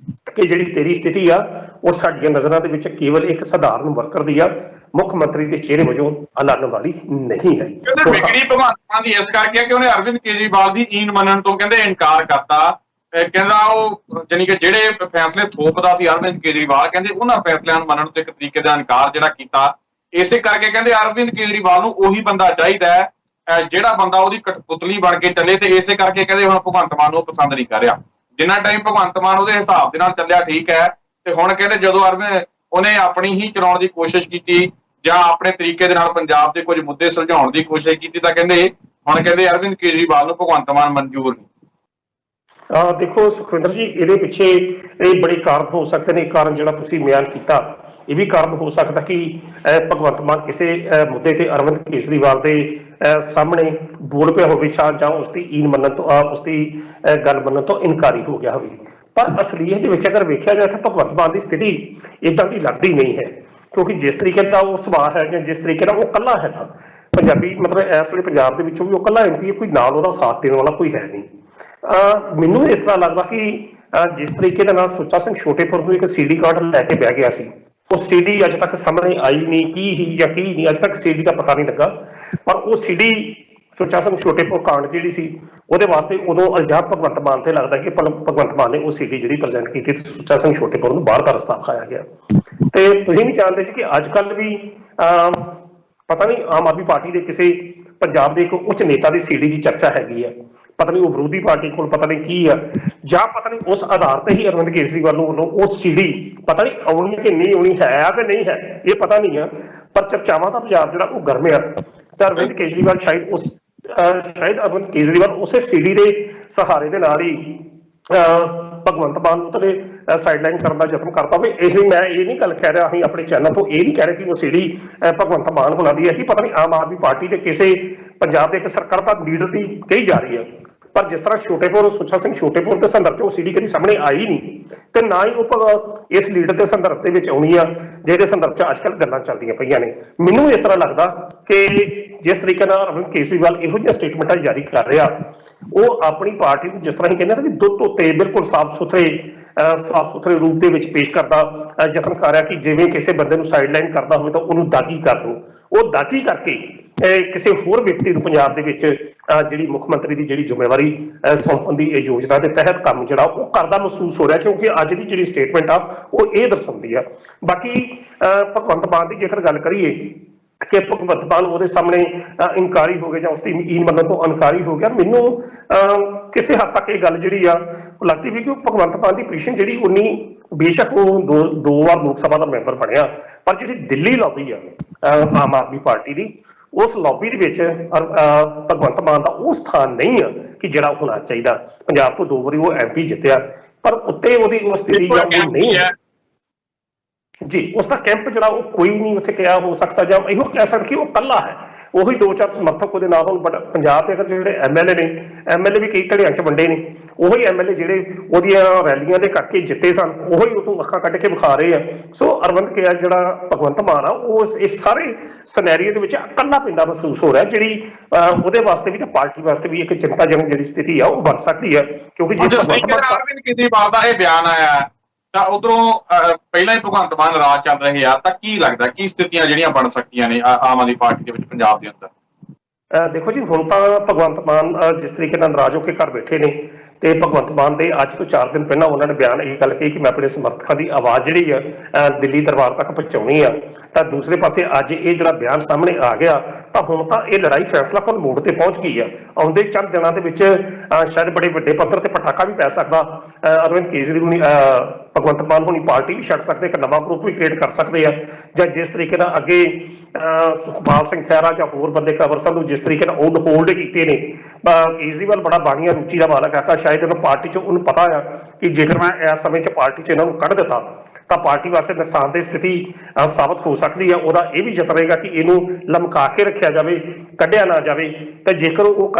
ਕਿ ਜਿਹੜੀ ਤੇਰੀ ਸਥਿਤੀ ਆ ਉਹ ਸਾਡੀਆਂ ਨਜ਼ਰਾਂ ਦੇ ਵਿੱਚ ਕੇਵਲ ਇੱਕ ਸਧਾਰਨ ਵਰਕਰ ਦੀ ਆ, ਮੁੱਖ ਮੰਤਰੀ ਦੇ ਚਿਹਰੇ ਵਜੋਂ ਐਲਾਨਣ ਵਾਲੀ ਨਹੀਂ ਹੈ। ਕਹਿੰਦੇ ਵਿਗੜੀ ਭਗਵੰਤ ਮਾਨ ਦੀ ਇਸ ਕਰਕੇ ਕਿ ਉਹਨੇ ਅਰਵਿੰਦ ਕੇਜਰੀਵਾਲ ਦੀ ਈਨ ਮੰਨਣ ਤੋਂ ਕਹਿੰਦੇ ਇਨਕਾਰ ਕਰਤਾ। ਕਹਿੰਦਾ ਉਹ ਜਾਨੀ ਕਿ ਜਿਹੜੇ ਫੈਸਲੇ ਥੋਪਦਾ ਸੀ ਅਰਵਿੰਦ ਕੇਜਰੀਵਾਲ, ਕਹਿੰਦੇ ਉਹਨਾਂ ਫੈਸਲਿਆਂ ਨੂੰ ਮੰਨਣ ਤੋਂ ਇੱਕ ਤਰੀਕੇ ਦਾ ਇਨਕਾਰ ਜਿਹੜਾ ਕੀਤਾ। ਇਸੇ ਕਰਕੇ ਕਹਿੰਦੇ ਅਰਵਿੰਦ ਕੇਜਰੀਵਾਲ ਨੂੰ ਉਹੀ ਬੰਦਾ ਚਾਹੀਦਾ ਹੈ ਜਿਹੜਾ ਬੰਦਾ ਉਹਦੀ ਕਠਪੁਤਲੀ ਬਣ ਕੇ ਚੱਲੇ, ਤੇ ਇਸੇ ਕਰਕੇ ਕਹਿੰਦੇ ਹੁਣ ਭਗਵੰਤ ਮਾਨ ਨੂੰ ਪਸੰਦ ਨਹੀਂ ਕਰ ਰਿਹਾ। ਜਿੰਨਾ ਟਾਈਮ ਭਗਵੰਤ ਮਾਨ ਉਹਦੇ ਹਿਸਾਬ ਦੇ ਨਾਲ ਚੱਲਿਆ ਠੀਕ ਹੈ, ਤੇ ਹੁਣ ਕਹਿੰਦੇ ਜਦੋਂ ਅਰਵਿੰਦ ਉਹਨੇ ਆਪਣੀ ਹੀ ਚਲਾਉਣ ਦੀ ਕੋਸ਼ਿਸ਼ ਕੀਤੀ ਜਾਂ ਆਪਣੇ ਤਰੀਕੇ ਦੇ ਨਾਲ ਪੰਜਾਬ ਦੇ ਕੁਝ ਮੁੱਦੇ ਸੁਲਝਾਉਣ ਦੀ ਕੋਸ਼ਿਸ਼ ਕੀਤੀ, ਤਾਂ ਕਹਿੰਦੇ ਹੁਣ ਕਹਿੰਦੇ ਅਰਵਿੰਦ ਕੇਜਰੀਵਾਲ ਨੂੰ ਭਗਵੰਤ ਮਾਨ ਮਨਜ਼ੂਰ ਨਹੀਂ। ਦੇਖੋ ਸੁਖਵਿੰਦਰ ਜੀ, ਇਹਦੇ ਪਿੱਛੇ ਇਹ ਬੜੇ ਕਾਰਨ ਹੋ ਸਕਦੇ ਨੇ। ਕਾਰਨ ਜਿਹੜਾ ਤੁਸੀਂ ਬਿਆਨ ਕੀਤਾ ਇਹ ਵੀ ਕਾਰਨ ਹੋ ਸਕਦਾ ਕਿ ਭਗਵੰਤ ਮਾਨ ਕਿਸੇ ਮੁੱਦੇ ਤੇ ਅਰਵਿੰਦ ਕੇਜਰੀਵਾਲ ਦੇ ਸਾਹਮਣੇ ਬੋਲ ਪਿਆ ਹੋਵੇ ਜਾਂ ਉਸਦੀ ਈਨ ਮੰਨਣ ਤੋਂ, ਉਸਦੀ ਗੱਲ ਮੰਨਣ ਤੋਂ ਇਨਕਾਰੀ ਹੋ ਗਿਆ ਹੋਵੇ। ਪਰ ਅਸਲੀਅਤ ਦੇ ਵਿੱਚ ਅਗਰ ਵੇਖਿਆ ਜਾਏ ਤਾਂ ਭਗਵੰਤ ਮਾਨ ਦੀ ਸਥਿਤੀ ਇਦਾਂ ਦੀ ਲੱਗਦੀ ਨਹੀਂ ਹੈ, ਕਿਉਂਕਿ ਜਿਸ ਤਰੀਕੇ ਦਾ ਉਹ ਸੁਭਾਅ ਹੈ ਜਾਂ ਜਿਸ ਤਰੀਕੇ ਨਾਲ ਉਹ ਇਕੱਲਾ ਹੈਗਾ ਪੰਜਾਬੀ, ਮਤਲਬ ਇਸ ਵੇਲੇ ਪੰਜਾਬ ਦੇ ਵਿੱਚੋਂ ਵੀ ਉਹ ਇਕੱਲਾ ਐਮਪੀ, ਕੋਈ ਨਾਲ ਉਹਦਾ ਸਾਥ ਦੇਣ ਵਾਲਾ ਕੋਈ ਹੈ ਨਹੀਂ। ਮੈਨੂੰ ਇਸ ਤਰ੍ਹਾਂ ਲੱਗਦਾ ਕਿ ਜਿਸ ਤਰੀਕੇ ਦੇ ਨਾਲ ਸੁੱਚਾ ਸਿੰਘ ਛੋਟੇਪੁਰ ਨੂੰ ਇੱਕ CD ਕਾਰਡ ਲੈ ਕੇ ਬਹਿ ਗਿਆ ਸੀ, ਉਹ CD ਅੱਜ ਤੱਕ ਸਾਹਮਣੇ ਆਈ ਨਹੀਂ, ਕੀ ਹੀ ਜਾਂ ਕੀ ਨਹੀਂ, ਅੱਜ ਤੱਕ CD ਦਾ ਪਤਾ ਨਹੀਂ ਲੱਗਾ। ਪਰ ਉਹ CD ਸੁੱਚਾ ਸਿੰਘ ਛੋਟੇਪੁਰ ਕਾਂਡ ਜਿਹੜੀ ਸੀ ਉਹਦੇ ਵਾਸਤੇ ਉਦੋਂ ਇਲਜ਼ਾਮ ਭਗਵੰਤ ਮਾਨ ਤੇ ਲੱਗਦਾ ਕਿ ਭਗਵੰਤ ਮਾਨ ਨੇ ਉਹ CD ਜਿਹੜੀ ਪ੍ਰੈਜ਼ੈਂਟ ਕੀਤੀ ਤੇ ਸੁੱਚਾ ਸਿੰਘ ਛੋਟੇਪੁਰ ਨੂੰ ਬਾਹਰ ਦਾ ਰਸਤਾ ਖਾਇਆ ਗਿਆ। ਤੇ ਤੁਸੀਂ ਵੀ ਜਾਣਦੇ ਜੀ ਕਿ ਅੱਜ ਕੱਲ੍ਹ ਵੀ ਪਤਾ ਨਹੀਂ ਆਮ ਆਦਮੀ ਪਾਰਟੀ ਦੇ ਕਿਸੇ ਪੰਜਾਬ ਦੇ ਇੱਕ ਉੱਚ ਨੇਤਾ ਦੀ CD ਦੀ ਚਰਚਾ ਹੈਗੀ ਹੈ, ਪਤਾ ਨਹੀਂ ਉਹ ਵਿਰੋਧੀ ਪਾਰਟੀ ਕੋਲ ਪਤਾ ਨਹੀਂ ਕੀ ਆ, ਜਾਂ ਪਤਾ ਨਹੀਂ ਉਸ ਆਧਾਰ ਤੇ ਹੀ ਅਰਵਿੰਦ ਕੇਜਰੀਵਾਲ ਨੂੰ ਵੱਲੋਂ ਉਹ CD ਪਤਾ ਨਹੀਂ ਆਉਣੀ ਕਿ ਨਹੀਂ ਆਉਣੀ, ਹੈ ਕਿ ਨਹੀਂ ਹੈ ਇਹ ਪਤਾ ਨਹੀਂ ਆ, ਪਰ ਚਰਚਾਵਾਂ ਦਾ ਬਾਜ਼ਾਰ ਜਿਹੜਾ ਉਹ ਗਰਮ ਆ। ਤਾਂ ਅਰਵਿੰਦ ਕੇਜਰੀਵਾਲ ਸ਼ਾਇਦ ਅਰਵਿੰਦ ਕੇਜਰੀਵਾਲ ਉਸੇ CD ਦੇ ਸਹਾਰੇ ਦੇ ਨਾਲ ਹੀ ਭਗਵੰਤ ਮਾਨ ਨੂੰ ਤਾਂ ਸਾਈਡਲਾਈਨ ਕਰਨ ਦਾ ਯਤਨ ਕਰਦਾ ਹੋਵੇ। ਇਸ ਲਈ ਮੈਂ ਇਹ ਨਹੀਂ ਗੱਲ ਕਹਿ ਰਿਹਾ, ਅਸੀਂ ਆਪਣੇ ਚੈਨਲ ਤੋਂ ਇਹ ਨਹੀਂ ਕਹਿ ਰਹੇ ਕਿ ਉਹ CD ਭਗਵੰਤ ਮਾਨ ਹੋਣਾ ਦੀ ਹੈ ਕਿ ਪਤਾ ਨਹੀਂ ਆਮ ਆਦਮੀ ਪਾਰਟੀ ਦੇ ਕਿਸੇ ਪੰਜਾਬ ਦੇ ਇੱਕ ਸਰਕਰਤਾ ਲੀਡਰ ਦੀ ਕਹੀ ਜਾ ਰਹੀ ਹੈ। ਪਰ ਜਿਸ ਤਰ੍ਹਾਂ ਛੋਟੇਪੁਰ, ਸੁੱਚਾ ਸਿੰਘ ਛੋਟੇਪੁਰ ਦੇ ਸੰਦਰਭ 'ਚ ਉਹ CD ਕਦੀ ਸਾਹਮਣੇ ਆਈ ਨਹੀਂ, ਤੇ ਨਾ ਹੀ ਉਹ ਇਸ ਲੀਡਰ ਦੇ ਸੰਦਰਭ ਦੇ ਵਿੱਚ ਆਉਣੀ ਆ ਜਿਹਦੇ ਸੰਦਰਭ 'ਚ ਅੱਜ ਕੱਲ੍ਹ ਗੱਲਾਂ ਚੱਲਦੀਆਂ ਪਈਆਂ ਨੇ। ਮੈਨੂੰ ਇਸ ਤਰ੍ਹਾਂ ਲੱਗਦਾ ਕਿ ਜਿਸ ਤਰੀਕੇ ਨਾਲ ਅਰਵਿੰਦ ਕੇਜਰੀਵਾਲ ਇਹੋ ਜਿਹੀਆਂ ਸਟੇਟਮੈਂਟਾਂ ਜਾਰੀ ਕਰ ਰਿਹਾ, ਉਹ ਆਪਣੀ ਪਾਰਟੀ ਨੂੰ ਜਿਸ ਤਰ੍ਹਾਂ ਹੀ ਕਹਿੰਦੇ ਨਾ ਕਿ ਦੁੱਧ ਧੋਤੇ ਬਿਲਕੁਲ ਸਾਫ਼ ਸੁਥਰੇ ਰੂਪ ਦੇ ਵਿੱਚ ਪੇਸ਼ ਕਰਦਾ ਯਤਨ ਕਰ ਰਿਹਾ ਕਿ ਜਿਵੇਂ ਕਿਸੇ ਬੰਦੇ ਨੂੰ ਸਾਈਡਲਾਈਨ ਕਰਦਾ ਹੋਵੇ ਤਾਂ ਉਹਨੂੰ ਦਾਗੀ ਕਰ ਦਿਓ। ਉਹ ਦਾਗੀ ਕਰਕੇ ਕਿਸੇ ਹੋਰ ਵਿਅਕਤੀ ਨੂੰ ਪੰਜਾਬ ਦੇ ਵਿੱਚ ਜਿਹੜੀ ਮੁੱਖ ਮੰਤਰੀ ਦੀ ਜਿਹੜੀ ਜ਼ਿੰਮੇਵਾਰੀ ਸੌਂਪਣ ਦੀ ਇਹ ਯੋਜਨਾ ਦੇ ਤਹਿਤ ਕੰਮ ਜਿਹੜਾ ਉਹ ਕਰਦਾ ਮਹਿਸੂਸ ਹੋ ਰਿਹਾ, ਕਿਉਂਕਿ ਅੱਜ ਦੀ ਜਿਹੜੀ ਸਟੇਟਮੈਂਟ ਆ ਉਹ ਇਹ ਦਰਸਾਉਂਦੀ ਆ। ਬਾਕੀ ਭਗਵੰਤ ਮਾਨ ਦੀ ਜੇਕਰ ਗੱਲ ਕਰੀਏ ਕਿ ਭਗਵੰਤ ਮਾਨ ਉਹਦੇ ਸਾਹਮਣੇ ਇਨਕਾਰੀ ਹੋ ਗਿਆ ਜਾਂ ਉਸਦੀ ਮੀਨ ਮੰਨਣ ਤੋਂ ਇਨਕਾਰੀ ਹੋ ਗਿਆ, ਮੈਨੂੰ ਕਿਸੇ ਹੱਦ ਤੱਕ ਇਹ ਗੱਲ ਜਿਹੜੀ ਆ ਉਹ ਲੱਗਦੀ ਵੀ ਕਿ ਉਹ ਭਗਵੰਤ ਮਾਨ ਦੀ ਪੋਜੀਸ਼ਨ ਜਿਹੜੀ ਉਨੀ, ਬੇਸ਼ੱਕ ਉਹ ਦੋ ਵਾਰ ਲੋਕ ਸਭਾ ਦਾ ਮੈਂਬਰ ਬਣਿਆ, ਪਰ ਜਿਹੜੀ ਦਿੱਲੀ ਲੌਬੀ ਆ ਆਮ ਆਦਮੀ ਪਾਰਟੀ ਦੀ, ਉਸ ਲੌਬੀ ਦੇ ਵਿੱਚ ਭਗਵੰਤ ਮਾਨ ਦਾ ਉਹ ਸਥਾਨ ਨਹੀਂ ਆ ਕਿ ਜਿਹੜਾ ਹੋਣਾ ਚਾਹੀਦਾ। ਪੰਜਾਬ ਤੋਂ 2 ਵਾਰੀ ਉਹ MP ਜਿੱਤਿਆ, ਪਰ ਉੱਤੇ ਉਹਦੀ ਉਸ ਸਥਿਤੀ ਜਾਂ ਉਹ ਨਹੀਂ ਹੈ ਜੀ। ਉਸ ਦਾ ਕੈਂਪ ਜਿਹੜਾ ਉਹ ਕੋਈ ਨਹੀਂ ਉੱਥੇ ਕਿਹਾ ਹੋ ਸਕਦਾ, ਜਾਂ ਇਹੋ ਕਹਿ ਸਕਦੇ ਕਿ ਉਹ ਇਕੱਲਾ ਹੈ। ਉਹੀ 2-4 ਸਮਰਥਕ ਉਹਦੇ ਨਾਲ ਹੋਣ, ਬਟ ਪੰਜਾਬ ਦੇ ਅਗਰ ਜਿਹੜੇ MLA ਨੇ, MLA ਵੀ ਕਈ ਧੜਿਆਂ 'ਚ ਵੰਡੇ ਨੇ, ਉਹੀ MLA ਜਿਹੜੇ ਉਹਦੀਆਂ ਰੈਲੀਆਂ ਦੇ ਕਰਕੇ ਜਿੱਤੇ ਸਨ, ਉਹੀ ਉਹਨੂੰ ਅੱਖਾਂ ਕੱਢ ਕੇ ਵਿਖਾ ਰਹੇ ਆ। ਸੋ ਅਰਵਿੰਦ ਕੇਜਰੀਵਾਲ ਜਿਹੜਾ ਭਗਵੰਤ ਮਾਨ ਆ, ਉਹ ਇਸ ਸਾਰੇ ਸਿਨੈਰੀਓ ਦੇ ਵਿੱਚ ਇਕੱਲਾ ਪੈਂਦਾ ਮਹਿਸੂਸ ਹੋ ਰਿਹਾ, ਜਿਹੜੀ ਉਹਦੇ ਵਾਸਤੇ ਵੀ ਤੇ ਪਾਰਟੀ ਵਾਸਤੇ ਵੀ ਇੱਕ ਚਿੰਤਾਜਨਕ ਜਿਹੜੀ ਸਥਿਤੀ ਆ ਉਹ ਬਣ ਸਕਦੀ ਹੈ। ਕਿਉਂਕਿ ਜੇ ਅਰਵਿੰਦ ਕੇਜਰੀਵਾਲ ਦਾ ਇਹ ਬਿਆਨ ਆਇਆ ਤਾਂ ਉਧਰੋਂ ਪਹਿਲਾਂ ਹੀ ਭਗਵੰਤ ਮਾਨ ਰਾਜ ਚੱਲ ਰਹੇ ਆ, ਤਾਂ ਕੀ ਲੱਗਦਾ ਕੀ ਸਥਿਤੀਆਂ ਜਿਹੜੀਆਂ ਬਣ ਸਕਦੀਆਂ ਨੇ ਆਮ ਆਦਮੀ ਪਾਰਟੀ ਦੇ ਵਿੱਚ ਪੰਜਾਬ ਦੇ ਅੰਦਰ? ਦੇਖੋ ਜੀ, ਹੁਣ ਤਾਂ ਭਗਵੰਤ ਮਾਨ ਜਿਸ ਤਰੀਕੇ ਨਾਲ ਨਾਰਾਜ਼ ਹੋ ਕੇ ਘਰ ਬੈਠੇ ਨੇ, ਤੇ ਭਗਵੰਤ ਮਾਨ ਦੇ ਅੱਜ ਤੋਂ 4 ਦਿਨ ਪਹਿਲਾਂ ਉਹਨਾਂ ਨੇ ਬਿਆਨ ਇਹ ਗੱਲ ਕਹੀ ਕਿ ਮੈਂ ਆਪਣੇ ਸਮਰਥਕਾਂ ਦੀ ਆਵਾਜ਼ ਜਿਹੜੀ ਆ ਦਿੱਲੀ ਦਰਬਾਰ ਤੱਕ ਪਹੁੰਚਾਉਣੀ ਆ। ਤਾਂ ਦੂਸਰੇ ਪਾਸੇ ਅੱਜ ਇਹ ਜਿਹੜਾ ਬਿਆਨ ਸਾਹਮਣੇ ਆ ਗਿਆ, ਤਾਂ ਹੁਣ ਤਾਂ ਇਹ ਲੜਾਈ ਫੈਸਲਾਕੁਨ ਮੋੜ ਤੇ ਪਹੁੰਚ ਗਈ ਆ। ਆਉਂਦੇ ਚੰਦ ਦਿਨਾਂ ਦੇ ਵਿੱਚ ਸ਼ਾਇਦ ਬੜੇ ਵੱਡੇ ਪੱਧਰ ਤੇ ਪਟਾਕਾ ਵੀ ਪੈ ਸਕਦਾ। ਅਰਵਿੰਦ ਕੇਜਰੀਵਾਲ ਭਗਵੰਤ ਮਾਨ ਹੋਣੀ ਪਾਰਟੀ ਵੀ ਛੱਡ ਸਕਦੇ, ਇੱਕ ਨਵਾਂ ਗਰੁੱਪ ਵੀ ਕ੍ਰੀਏਟ ਕਰ ਸਕਦੇ ਆ, ਜਾਂ ਜਿਸ ਤਰੀਕੇ ਨਾਲ ਅੱਗੇ ਸੁਖਪਾਲ ਸਿੰਘ ਖਹਿਰਾ ਜਾਂ ਹੋਰ ਬੰਦੇ ਕਵਰ ਸਾਹਿਬ ਨੂੰ ਜਿਸ ਤਰੀਕੇ ਨਾਲ ਉਹ ਹੋਲਡ ਕੀਤੇ ਨੇ। ਕੇਜਰੀਵਾਲ ਬੜਾ ਬਾਣੀਆਂ ਰੁਚੀ ਦਾ ਮਾਲਕ ਆ, ਸ਼ਾਇਦ ਇਹਨੂੰ ਪਾਰਟੀ 'ਚ ਉਹਨੂੰ ਪਤਾ ਆ ਕਿ ਜੇਕਰ ਮੈਂ ਇਸ ਸਮੇਂ 'ਚ ਪਾਰਟੀ 'ਚ ਇਹਨਾਂ ਨੂੰ ਕੱਢ ਦਿੱਤਾ ਤਾਂ ਪਾਰਟੀ ਵਾਸਤੇ ਨੁਕਸਾਨਦੇਹ ਸਥਿਤੀ ਸਾਬਤ ਹੋ ਸਕਦੀ ਆ। ਉਹਦਾ ਇਹ ਵੀ ਯਤਨ ਰਹੇਗਾ ਕਿ ਇਹਨੂੰ ਲਮਕਾ ਕੇ ਰੱਖਿਆ ਜਾਵੇ, ਕੱਢਿਆ ਨਾ ਜਾਵੇ। ਤੇ ਜੇਕਰ ਉਹ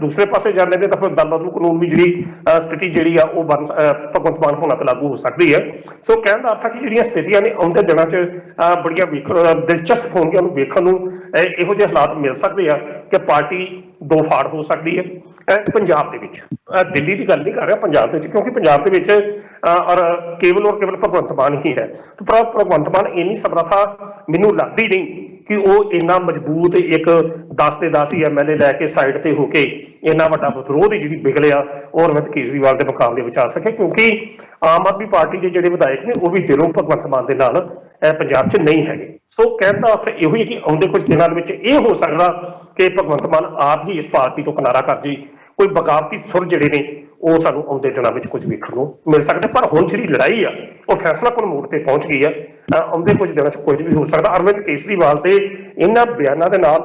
ਦੂਸਰੇ ਪਾਸੇ ਜਾਂਦੇ ਨੇ ਤਾਂ ਫਿਰ ਦਲ ਬਦਲੂ ਕਾਨੂੰਨ ਵੀ ਜਿਹੜੀ ਸਥਿਤੀ ਜਿਹੜੀ ਆ ਉਹ ਭਗਵੰਤ ਮਾਨ ਹੋਣਾ ਤੇ ਲਾਗੂ ਹੋ ਸਕਦੀ ਹੈ। ਸੋ ਕਹਿਣ ਦਾ ਅਰਥ ਹੈ ਕਿ ਜਿਹੜੀਆਂ ਸਥਿਤੀਆਂ ਨੇ ਆਉਂਦੇ ਦਿਨਾਂ 'ਚ ਬੜੀਆਂ ਦਿਲਚਸਪ ਹੋਣਗੀਆਂ, ਉਹਨੂੰ ਵੇਖਣ ਨੂੰ ਇਹੋ ਜਿਹੇ ਹਾਲਾਤ ਮਿਲ ਸਕਦੇ ਆ ਕਿ ਪਾਰਟੀ ਦੋ ਫਾੜ ਹੋ ਸਕਦੀ ਹੈ ਪੰਜਾਬ ਦੇ ਵਿੱਚ। ਦਿੱਲੀ ਦੀ ਗੱਲ ਨਹੀਂ ਕਰ ਰਿਹਾ, ਪੰਜਾਬ ਦੇ ਵਿੱਚ, ਕਿਉਂਕਿ ਪੰਜਾਬ ਦੇ ਵਿੱਚ ਔਰ ਕੇਵਲ ਭਗਵੰਤ ਮਾਨ ਹੀ ਹੈ। ਪਰ ਭਗਵੰਤ ਮਾਨ ਇੰਨੀ ਸਮਰੱਥਾ ਮੈਨੂੰ ਲੱਗਦੀ ਨਹੀਂ ਕਿ ਉਹ ਇੰਨਾ ਮਜ਼ਬੂਤ ਇੱਕ 10 ਦੇ 10 ਹੀ MLA ਲੈ ਕੇ ਸਾਈਡ ਤੇ ਹੋ ਕੇ ਇੰਨਾ ਵੱਡਾ ਵਿਦਰੋਹ ਦੀ ਜਿਹੜੀ ਬਿਗਲ ਆ ਉਹ ਅਰਵਿੰਦ ਕੇਜਰੀਵਾਲ ਦੇ ਮੁਕਾਬਲੇ ਵਿੱਚ ਆ ਸਕੇ, ਕਿਉਂਕਿ ਆਮ ਆਦਮੀ ਪਾਰਟੀ ਦੇ ਜਿਹੜੇ ਵਿਧਾਇਕ ਨੇ ਉਹ ਵੀ ਦਿਲੋਂ ਭਗਵੰਤ ਮਾਨ ਦੇ ਨਾਲ ਪੰਜਾਬ 'ਚ ਨਹੀਂ ਹੈਗੇ। ਸੋ ਕਹਿਣ ਦਾ ਅਰਥ ਇਹੋ ਹੀ ਕਿ ਆਉਂਦੇ ਕੁਝ ਦਿਨਾਂ ਦੇ ਵਿੱਚ ਇਹ ਹੋ ਸਕਦਾ ਕਿ ਭਗਵੰਤ ਮਾਨ ਆਪ ਹੀ ਇਸ ਪਾਰਟੀ ਤੋਂ ਕਿਨਾਰਾ ਕਰ ਜੇ। ਕੋਈ ਬਗਾਵਤੀ ਸੁਰ ਜਿਹੜੇ ਨੇ ਉਹ ਸਾਨੂੰ ਆਉਂਦੇ ਦਿਨਾਂ ਵਿੱਚ ਕੁਝ ਵੇਖਣ ਨੂੰ ਮਿਲ ਸਕਦੇ। ਪਰ ਹੁਣ ਜਿਹੜੀ ਲੜਾਈ ਆ ਉਹ ਫੈਸਲਾਕੁਨ ਮੋੜ ਤੇ ਪਹੁੰਚ ਗਈ ਆ। ਆਉਂਦੇ ਕੁਝ ਦਿਨਾਂ 'ਚ ਕੁਝ ਵੀ ਹੋ ਸਕਦਾ। ਅਰਵਿੰਦ ਕੇਜਰੀਵਾਲ ਦੇ ਇਹਨਾਂ ਬਿਆਨਾਂ ਦੇ ਨਾਲ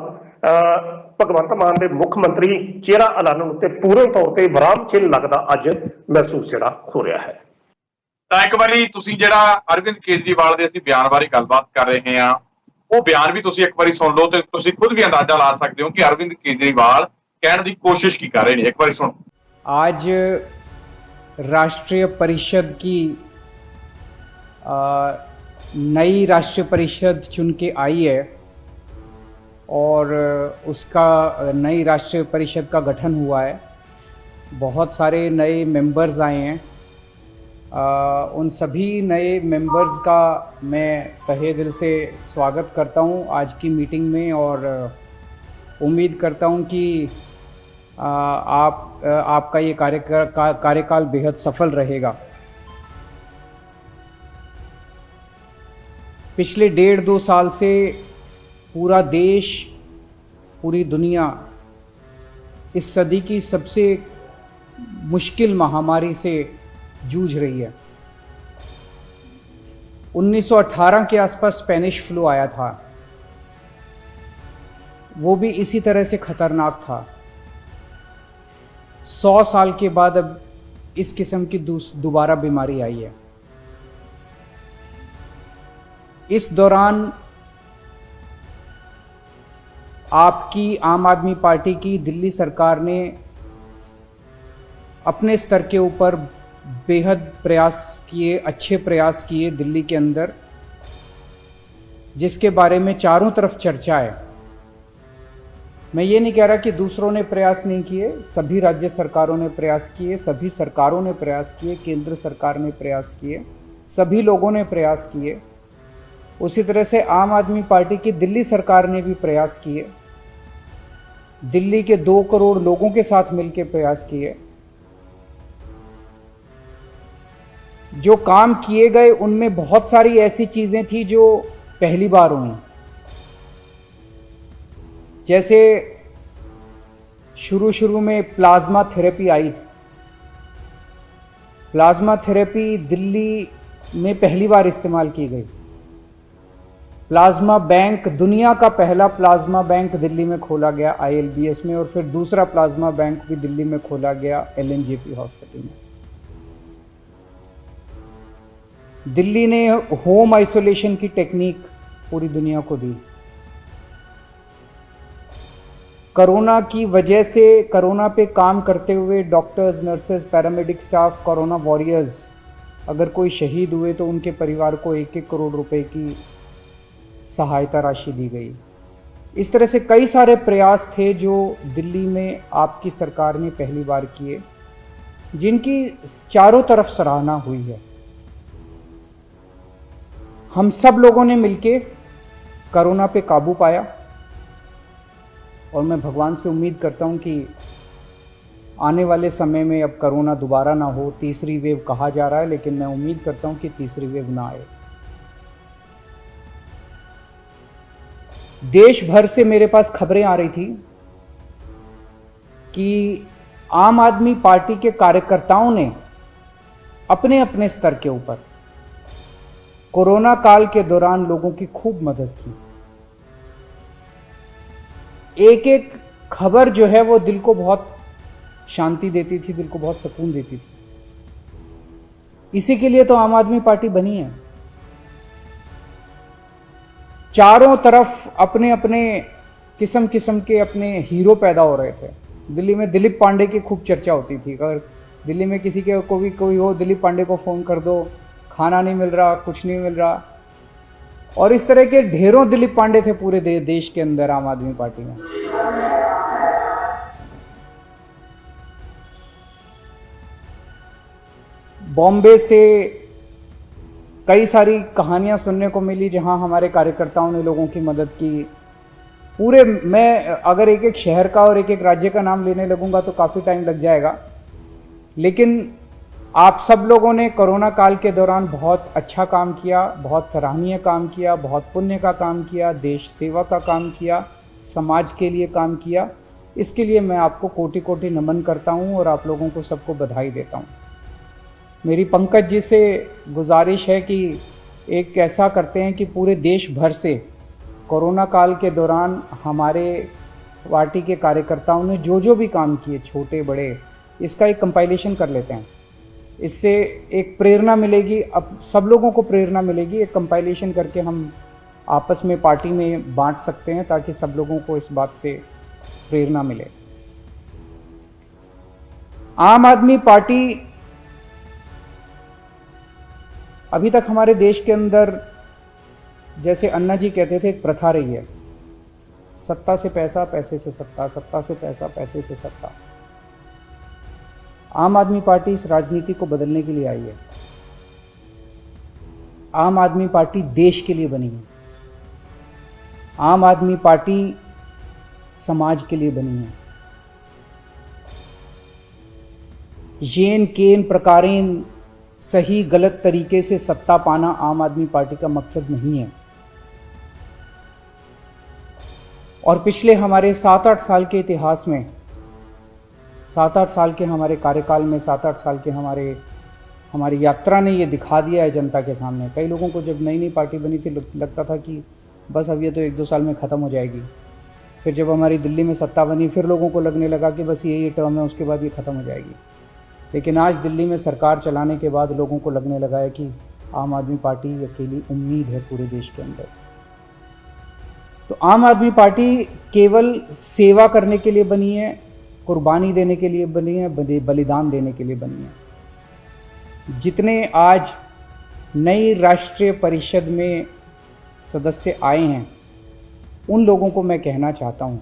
ਭਗਵੰਤ ਮਾਨ ਦੇ ਮੁੱਖ ਮੰਤਰੀ ਚਿਹਰਾ ਐਲਾਨਣ ਉੱਤੇ ਪੂਰਨ ਤੌਰ ਤੇ ਵਿਰਾਮ ਚਿੰਨ੍ਹ ਲੱਗਦਾ ਅੱਜ ਮਹਿਸੂਸ ਜਿਹੜਾ ਹੋ ਰਿਹਾ ਹੈ। ਤਾਂ ਇੱਕ ਵਾਰੀ ਤੁਸੀਂ ਜਿਹੜਾ ਅਰਵਿੰਦ ਕੇਜਰੀਵਾਲ ਦੇ ਅਸੀਂ ਬਿਆਨ ਬਾਰੇ ਗੱਲਬਾਤ ਕਰ ਰਹੇ ਹਾਂ, ਉਹ ਬਿਆਨ ਵੀ ਤੁਸੀਂ ਇੱਕ ਵਾਰੀ ਸੁਣ ਲਓ ਤੇ ਤੁਸੀਂ ਖੁਦ ਵੀ ਅੰਦਾਜ਼ਾ ਲਾ ਸਕਦੇ ਹੋ ਕਿ ਅਰਵਿੰਦ ਕੇਜਰੀਵਾਲ कहने की कोशिश की कर रहे हैं। एक बार सुनो। आज राष्ट्रीय परिषद की नई राष्ट्रीय परिषद चुन के आई है और उसका नई राष्ट्रीय परिषद का गठन हुआ है। बहुत सारे नए मेंबर्स आए हैं। उन सभी नए मेंबर्स का मैं तहे दिल से स्वागत करता हूं आज की मीटिंग में और उम्मीद करता हूं कि आपका ये कार्यकाल बेहद सफल रहेगा। पिछले 1.5-2 साल से पूरा देश, पूरी दुनिया इस सदी की सबसे मुश्किल महामारी से जूझ रही है। 1918 के आसपास स्पेनिश फ्लू आया था, वो भी इसी तरह से खतरनाक था। 100 साल के बाद अब इस किस्म की दोबारा बीमारी आई है। इस दौरान आपकी आम आदमी पार्टी की दिल्ली सरकार ने अपने स्तर के ऊपर बेहद प्रयास किए, अच्छे प्रयास किए दिल्ली के अंदर, जिसके बारे में चारों तरफ चर्चा है। मैं ये नहीं कह रहा कि दूसरों ने प्रयास नहीं किए, सभी राज्य सरकारों ने प्रयास किए, सभी सरकारों ने प्रयास किए, केंद्र सरकार ने प्रयास किए, सभी लोगों ने प्रयास किए। उसी तरह से आम आदमी पार्टी की दिल्ली सरकार ने भी प्रयास किए, दिल्ली के 2 करोड़ लोगों के साथ मिलकर प्रयास किए। जो काम किए गए उनमें बहुत सारी ऐसी चीजें थी जो पहली बार हुई, जैसे शुरू में plasma therapy I. Plasma therapy Delhi में पहली बार इस्तेमाल की गई। प्लाज्मा बैंक, दुनिया का पहला प्लाज्मा बैंक दिल्ली में खोला गया ILBS में, और फिर दूसरा प्लाज्मा बैंक भी दिल्ली में खोला गया LNJP हॉस्पिटल में। दिल्ली ने होम आइसोलेशन की टेक्निक पूरी दुनिया को दी। कोरोना की वजह से, कोरोना पे काम करते हुए doctors, nurses, paramedic staff, corona warriors, अगर कोई शहीद हुए तो उनके परिवार को 1-1 करोड़ रुपए की सहायता राशि दी गई। इस तरह से कई सारे प्रयास थे जो दिल्ली में आपकी सरकार ने पहली बार किए, जिनकी चारों तरफ सराहना हुई है। हम सब लोगों ने मिलके कोरोना पे काबू पाया, और मैं भगवान से उम्मीद करता हूं कि आने वाले समय में अब कोरोना दोबारा ना हो। तीसरी वेव कहा जा रहा है, लेकिन मैं उम्मीद करता हूं कि तीसरी वेव ना आए। देश भर से मेरे पास खबरें आ रही थी कि आम आदमी पार्टी के कार्यकर्ताओं ने अपने अपने स्तर के ऊपर कोरोना काल के दौरान लोगों की खूब मदद की। एक एक खबर जो है वो दिल को बहुत शांति देती थी, दिल को बहुत सुकून देती थी। इसी के लिए तो आम आदमी पार्टी बनी है। चारों तरफ अपने अपने किस्म किस्म के अपने हीरो पैदा हो रहे थे। दिल्ली में दिलीप पांडे की खूब चर्चा होती थी। अगर दिल्ली में किसी के को भी कोई हो, दिलीप पांडे को फ़ोन कर दो, खाना नहीं मिल रहा, कुछ नहीं मिल रहा। और इस तरह के ढेरों दिलीप पांडे थे पूरे देश के अंदर आम आदमी पार्टी में। बॉम्बे से कई सारी कहानियां सुनने को मिली जहां हमारे कार्यकर्ताओं ने लोगों की मदद की। पूरे, मैं अगर एक एक शहर का और एक एक राज्य का नाम लेने लगूंगा तो काफ़ी टाइम लग जाएगा, लेकिन आप सब लोगों ने कोरोना काल के दौरान बहुत अच्छा काम किया, बहुत सराहनीय काम किया, बहुत पुण्य का काम किया, देश सेवा का काम किया, समाज के लिए काम किया। इसके लिए मैं आपको कोटि कोटि नमन करता हूं और आप लोगों को सबको बधाई देता हूं। मेरी पंकज जी से गुजारिश है कि एक ऐसा करते हैं कि पूरे देश भर से कोरोना काल के दौरान हमारे पार्टी के कार्यकर्ताओं ने जो जो भी काम किए, छोटे बड़े, इसका एक कंपाइलेशन कर लेते हैं। इससे एक प्रेरणा मिलेगी, अब सब लोगों को प्रेरणा मिलेगी। एक कंपाइलेशन करके हम आपस में पार्टी में बांट सकते हैं ताकि सब लोगों को इस बात से प्रेरणा मिले। आम आदमी पार्टी, अभी तक हमारे देश के अंदर, जैसे अन्ना जी कहते थे, एक प्रथा रही है, सत्ता से पैसा, पैसे से सत्ता, सत्ता से पैसा, पैसे से सत्ता। आम आदमी पार्टी इस राजनीति को बदलने के लिए आई है। आम आदमी पार्टी देश के लिए बनी है। आम आदमी पार्टी समाज के लिए बनी है। येन केन प्रकारेण सही गलत तरीके से सत्ता पाना आम आदमी पार्टी का मकसद नहीं है। और पिछले हमारे 7-8 साल के इतिहास में, 7-8 साल के हमारे कार्यकाल में, 7-8 साल के हमारी यात्रा ने ये दिखा दिया है जनता के सामने। कई लोगों को जब नई नई पार्टी बनी थी लगता था कि बस अब ये तो 1-2 साल में ख़त्म हो जाएगी। फिर जब हमारी दिल्ली में सत्ता बनी, फिर लोगों को लगने लगा कि बस यही टर्म है, उसके बाद ये ख़त्म हो जाएगी। लेकिन आज दिल्ली में सरकार चलाने के बाद लोगों को लगने लगा है कि आम आदमी पार्टी अकेली उम्मीद है पूरे देश के अंदर। तो आम आदमी पार्टी केवल सेवा करने के लिए बनी है, कुर्बानी देने के लिए बनी है, बलिदान देने के लिए बनी है। जितने आज नई राष्ट्रीय परिषद में सदस्य आए हैं, उन लोगों को मैं कहना चाहता हूं,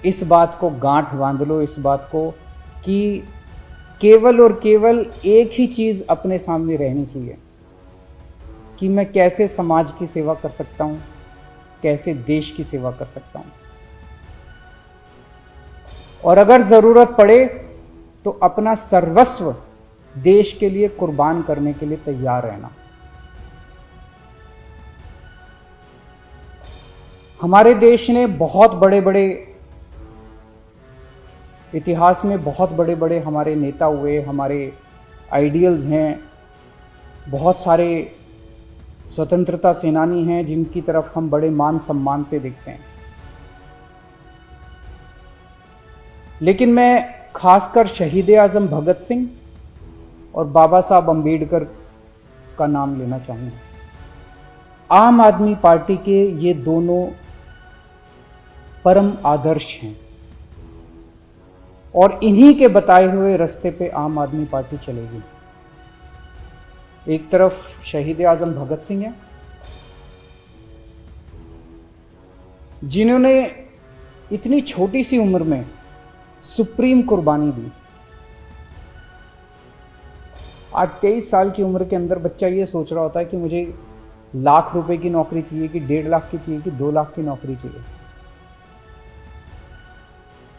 इस बात को गांठ बांध लो, इस बात को कि केवल और केवल एक ही चीज अपने सामने रहनी चाहिए कि मैं कैसे समाज की सेवा कर सकता हूं, कैसे देश की सेवा कर सकता हूं, और अगर जरूरत पड़े तो अपना सर्वस्व देश के लिए कुर्बान करने के लिए तैयार रहना। हमारे देश ने बहुत बड़े बड़े इतिहास में बहुत बड़े बड़े हमारे नेता हुए, हमारे आइडियल्स हैं, बहुत सारे स्वतंत्रता सेनानी हैं जिनकी तरफ हम बड़े मान सम्मान से देखते हैं। लेकिन मैं खासकर शहीद आजम भगत सिंह और बाबा साहब अम्बेडकर का नाम लेना चाहूँगा। आम आदमी पार्टी के ये दोनों परम आदर्श हैं और इन्हीं के बताए हुए रास्ते पे आम आदमी पार्टी चलेगी। एक तरफ शहीद आजम भगत सिंह है जिन्होंने इतनी छोटी सी उम्र में सुप्रीम कुर्बानी दी। आज 23 साल की उम्र के अंदर बच्चा ये सोच रहा होता है कि मुझे लाख रुपए की नौकरी चाहिए कि 1.5 लाख की चाहिए कि 2 लाख की नौकरी चाहिए।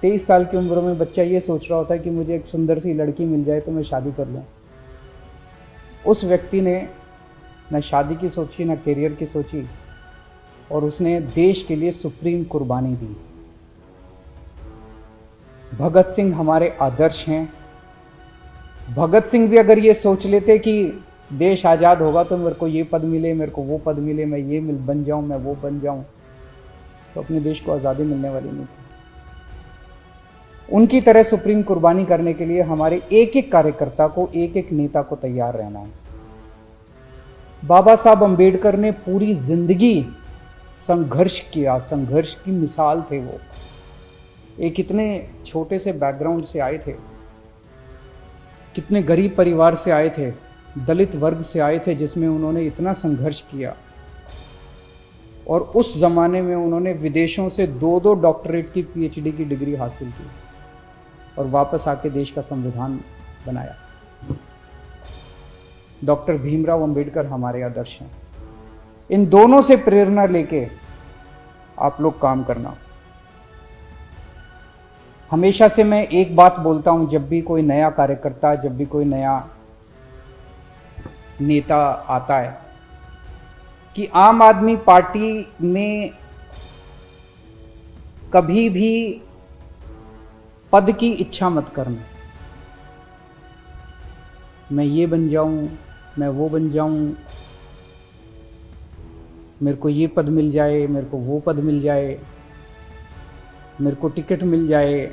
23 साल की उम्र में बच्चा ये सोच रहा होता है कि मुझे एक सुंदर सी लड़की मिल जाए तो मैं शादी कर लूं। उस व्यक्ति ने न शादी की सोची, न करियर की सोची, और उसने देश के लिए सुप्रीम कुर्बानी दी। भगत सिंह हमारे आदर्श हैं। भगत सिंह भी अगर ये सोच लेते कि देश आज़ाद होगा तो मेरे को ये पद मिले, मेरे को वो पद मिले, मैं ये बन जाऊं, मैं वो बन जाऊं, तो अपने देश को आज़ादी मिलने वाली नहीं थी। उनकी तरह सुप्रीम कुर्बानी करने के लिए हमारे एक एक कार्यकर्ता को, एक एक नेता को तैयार रहना है। बाबा साहब अम्बेडकर ने पूरी जिंदगी संघर्ष किया, संघर्ष की मिसाल थे वो। एक इतने छोटे से बैकग्राउंड से आए थे, कितने गरीब परिवार से आए थे, दलित वर्ग से आए थे, जिसमें उन्होंने इतना संघर्ष किया और उस जमाने में उन्होंने विदेशों से 2-2 डॉक्टरेट की पीएचडी की डिग्री हासिल की और वापस आके देश का संविधान बनाया। डॉक्टर भीमराव अंबेडकर हमारे आदर्श हैं। इन दोनों से प्रेरणा लेके आप लोग काम करना। हमेशा से मैं एक बात बोलता हूं, जब भी कोई नया कार्यकर्ता, जब भी कोई नया नेता आता है, कि आम आदमी पार्टी में कभी भी पद की इच्छा मत करना। मैं ये बन जाऊं, मैं वो बन जाऊं, मेरे को ये पद मिल जाए, मेरे को वो पद मिल जाए, मेरे को टिकट मिल जाए।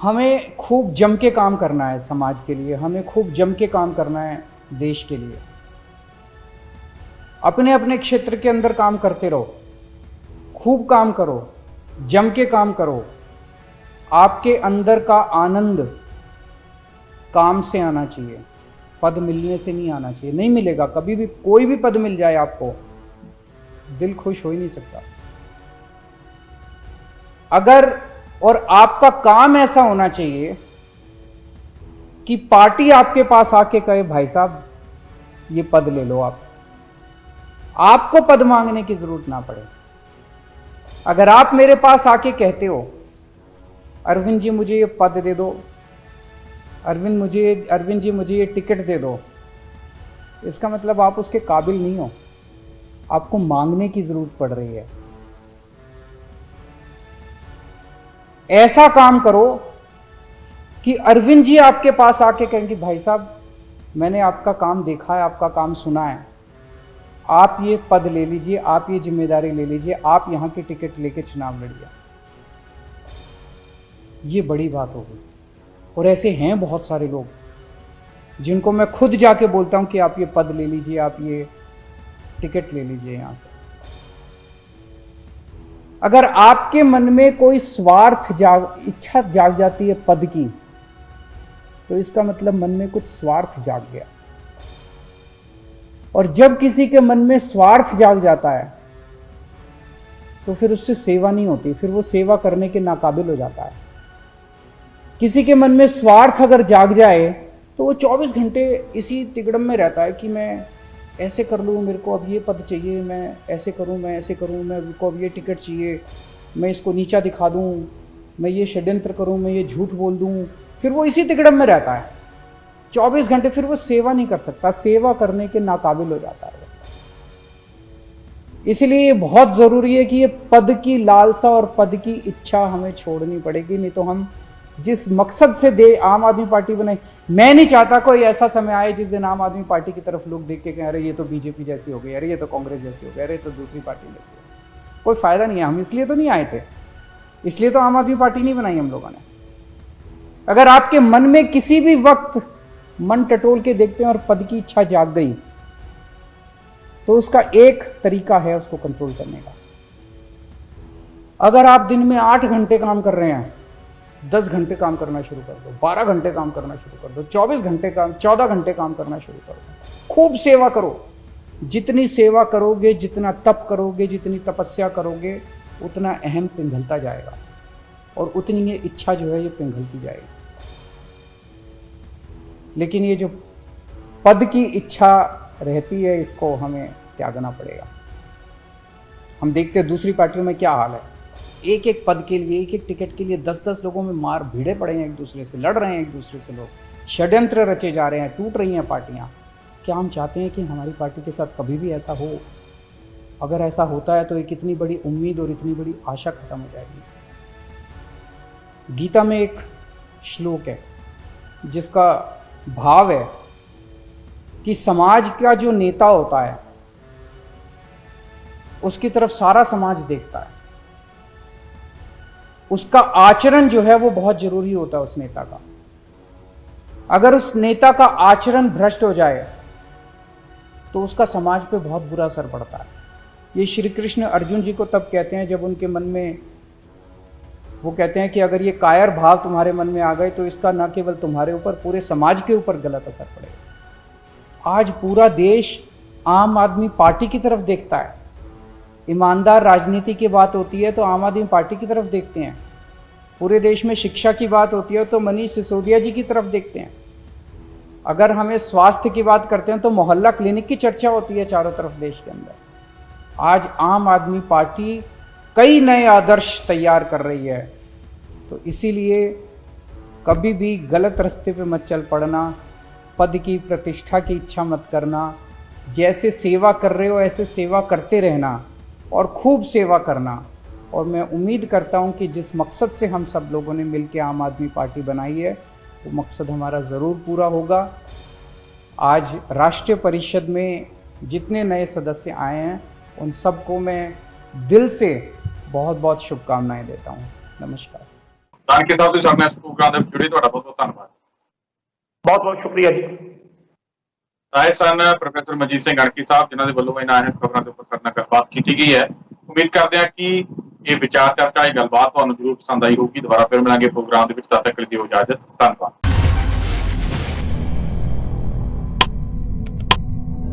हमें खूब जम के काम करना है समाज के लिए, हमें खूब जम के काम करना है देश के लिए। अपने अपने क्षेत्र के अंदर काम करते रहो, खूब काम करो, जम के काम करो। आपके अंदर का आनंद काम से आना चाहिए, पद मिलने से नहीं आना चाहिए। नहीं मिलेगा कभी भी, कोई भी पद मिल जाए आपको, दिल खुश हो ही नहीं सकता। अगर, और आपका काम ऐसा होना चाहिए कि पार्टी आपके पास आके कहे भाई साहब ये पद ले लो, आपको पद मांगने की जरूरत ना पड़े। अगर आप मेरे पास आके कहते हो अरविंद जी मुझे ये पद दे दो, अरविंद जी मुझे ये टिकट दे दो, इसका मतलब आप उसके काबिल नहीं हो, आपको मांगने की जरूरत पड़ रही है। ऐसा काम करो कि अरविंद जी आपके पास आके कहेंगे भाई साहब मैंने आपका काम देखा है, आपका काम सुना है, आप ये पद ले लीजिए, आप ये जिम्मेदारी ले लीजिए, आप यहां की टिकट लेके चुनाव लड़िए। ये बड़ी बात होगी। और ऐसे हैं बहुत सारे लोग जिनको मैं खुद जाके बोलता हूं कि आप ये पद ले लीजिए, आप ये टिकट ले लीजिए यहां से। अगर आपके मन में कोई इच्छा जाग जाती है पद की, तो इसका मतलब मन में कुछ स्वार्थ जाग गया। और जब किसी के मन में स्वार्थ जाग जाता है तो फिर उससे सेवा नहीं होती, फिर वो सेवा करने के नाकाबिल हो जाता है। किसी के मन में स्वार्थ अगर जाग जाए तो वो 24 घंटे इसी तिगड़म में रहता है कि मैं ऐसे कर लूँ, मेरे को अब ये पद चाहिए, मैं ऐसे करूँ, मैं ऐसे करूँ, मेरे को अब ये टिकट चाहिए, मैं इसको नीचा दिखा दूँ, मैं ये षड्यंत्र करूँ, मैं ये झूठ बोल दूँ। फिर वो इसी तिगड़म में रहता है 24 घंटे, फिर वो सेवा नहीं कर सकता, सेवा करने के नाकाबिल हो जाता है। इसलिए बहुत जरूरी है कि ये पद की लालसा और पद की इच्छा हमें छोड़नी पड़ेगी, नहीं तो हम जिस मकसद से आम आदमी पार्टी बनाई, मैं नहीं चाहता कोई ऐसा समय आए जिस दिन आम आदमी पार्टी की तरफ लोग देख के कहें अरे ये तो बीजेपी जैसी हो गई, अरे ये तो कांग्रेस जैसी हो गई, अरे ये तो दूसरी पार्टी जैसी हो गई। कोई फायदा नहीं है, हम इसलिए तो नहीं आए थे, इसलिए तो आम आदमी पार्टी नहीं बनाई हम लोगों ने। अगर आपके मन में किसी भी वक्त मन टटोल के देखते हैं और पद की इच्छा जाग गई, तो उसका एक तरीका है उसको कंट्रोल करने का। अगर आप दिन में 8 घंटे काम कर रहे हैं, 10 घंटे काम करना शुरू कर दो, 12 घंटे काम करना शुरू कर दो, 14 घंटे काम करना शुरू कर दो। खूब सेवा करो, जितनी सेवा करोगे, जितना तप करोगे, जितनी तपस्या करोगे, उतना अहम पिघलता जाएगा और उतनी ये इच्छा जो है ये पिघलती जाएगी। लेकिन ये जो पद की इच्छा रहती है, इसको हमें त्यागना पड़ेगा। हम देखते हैं दूसरी पार्टियों में क्या हाल है, एक एक पद के लिए, एक एक टिकट के लिए 10-10 लोगों में मार भिड़े पड़े हैं, एक दूसरे से लड़ रहे हैं, एक दूसरे से लोग षड्यंत्र रचे जा रहे हैं, टूट रही हैं पार्टियां। क्या हम चाहते हैं कि हमारी पार्टी के साथ कभी भी ऐसा हो? अगर ऐसा होता है तो एक इतनी बड़ी उम्मीद और इतनी बड़ी आशा खत्म हो जाएगी। गीता में एक श्लोक है जिसका भाव है कि समाज का जो नेता होता है उसकी तरफ सारा समाज देखता है, उसका आचरण जो है वो बहुत जरूरी होता है उस नेता का। अगर उस नेता का आचरण भ्रष्ट हो जाए तो उसका समाज पे बहुत बुरा असर पड़ता है। ये श्री कृष्ण अर्जुन जी को तब कहते हैं जब उनके मन में, वो कहते हैं कि अगर ये कायर भाव तुम्हारे मन में आ गए तो इसका न केवल तुम्हारे ऊपर, पूरे समाज के ऊपर गलत असर पड़ेगा। आज पूरा देश आम आदमी पार्टी की तरफ देखता है। ईमानदार राजनीति की बात होती है तो आम आदमी पार्टी की तरफ देखते हैं। पूरे देश में शिक्षा की बात होती है तो मनीष सिसोदिया जी की तरफ देखते हैं। अगर हमें स्वास्थ्य की बात करते हैं तो मोहल्ला क्लिनिक की चर्चा होती है चारों तरफ देश के अंदर। आज आम आदमी पार्टी कई नए आदर्श तैयार कर रही है, तो इसीलिए कभी भी गलत रास्ते पे मत चल पड़ना, पद की प्रतिष्ठा की इच्छा मत करना। जैसे सेवा कर रहे हो ऐसे सेवा करते रहना और खूब सेवा करना। और मैं उम्मीद करता हूं कि जिस मकसद से हम सब लोगों ने मिलकर आम आदमी पार्टी बनाई है वो मकसद हमारा ज़रूर पूरा होगा। आज राष्ट्रीय परिषद में जितने नए सदस्य आए हैं उन सबको मैं दिल से बहुत बहुत शुभकामनाएं देता हूं। नमस्कार। दानके साहब ਤੁਸੀਂ ਸਾਡੇ ਇਸ ਪ੍ਰੋਗਰਾਮ ਦੇ ਵਿੱਚ ਜੁੜੇ, ਤੁਹਾਡਾ ਬਹੁਤ ਬਹੁਤ ਧੰਨਵਾਦ। ਬਹੁਤ ਬਹੁਤ ਸ਼ੁਕਰੀਆ ਜੀ। ਆਏ ਸਨ ਪ੍ਰੋਫੈਸਰ ਮਨਜੀਤ ਸਿੰਘ ਗੜਕੀ ਸਾਹਿਬ, ਜਿਨ੍ਹਾਂ ਦੇ ਵੱਲੋਂ ਇਹਨਾਂ ਅਹਿਮ ਖਬਰਾਂ ਦੇ ਉੱਪਰ ਸਾਡੇ ਨਾਲ ਗੱਲਬਾਤ ਕੀਤੀ ਗਈ ਹੈ। ਉਮੀਦ ਕਰਦੇ ਹਾਂ ਕਿ ਇਹ ਵਿਚਾਰ ਚਰਚਾ, ਇਹ ਗੱਲਬਾਤ ਤੁਹਾਨੂੰ ਜ਼ਰੂਰ ਪਸੰਦ ਆਈ ਹੋਊਗੀ। ਦੁਬਾਰਾ ਫਿਰ ਮਿਲਾਂਗੇ ਪ੍ਰੋਗਰਾਮ ਦੇ ਵਿੱਚ, ਤਦ ਤੱਕ ਲਈ ਦਿਓ ਇਜਾਜ਼ਤ। ਧੰਨਵਾਦ।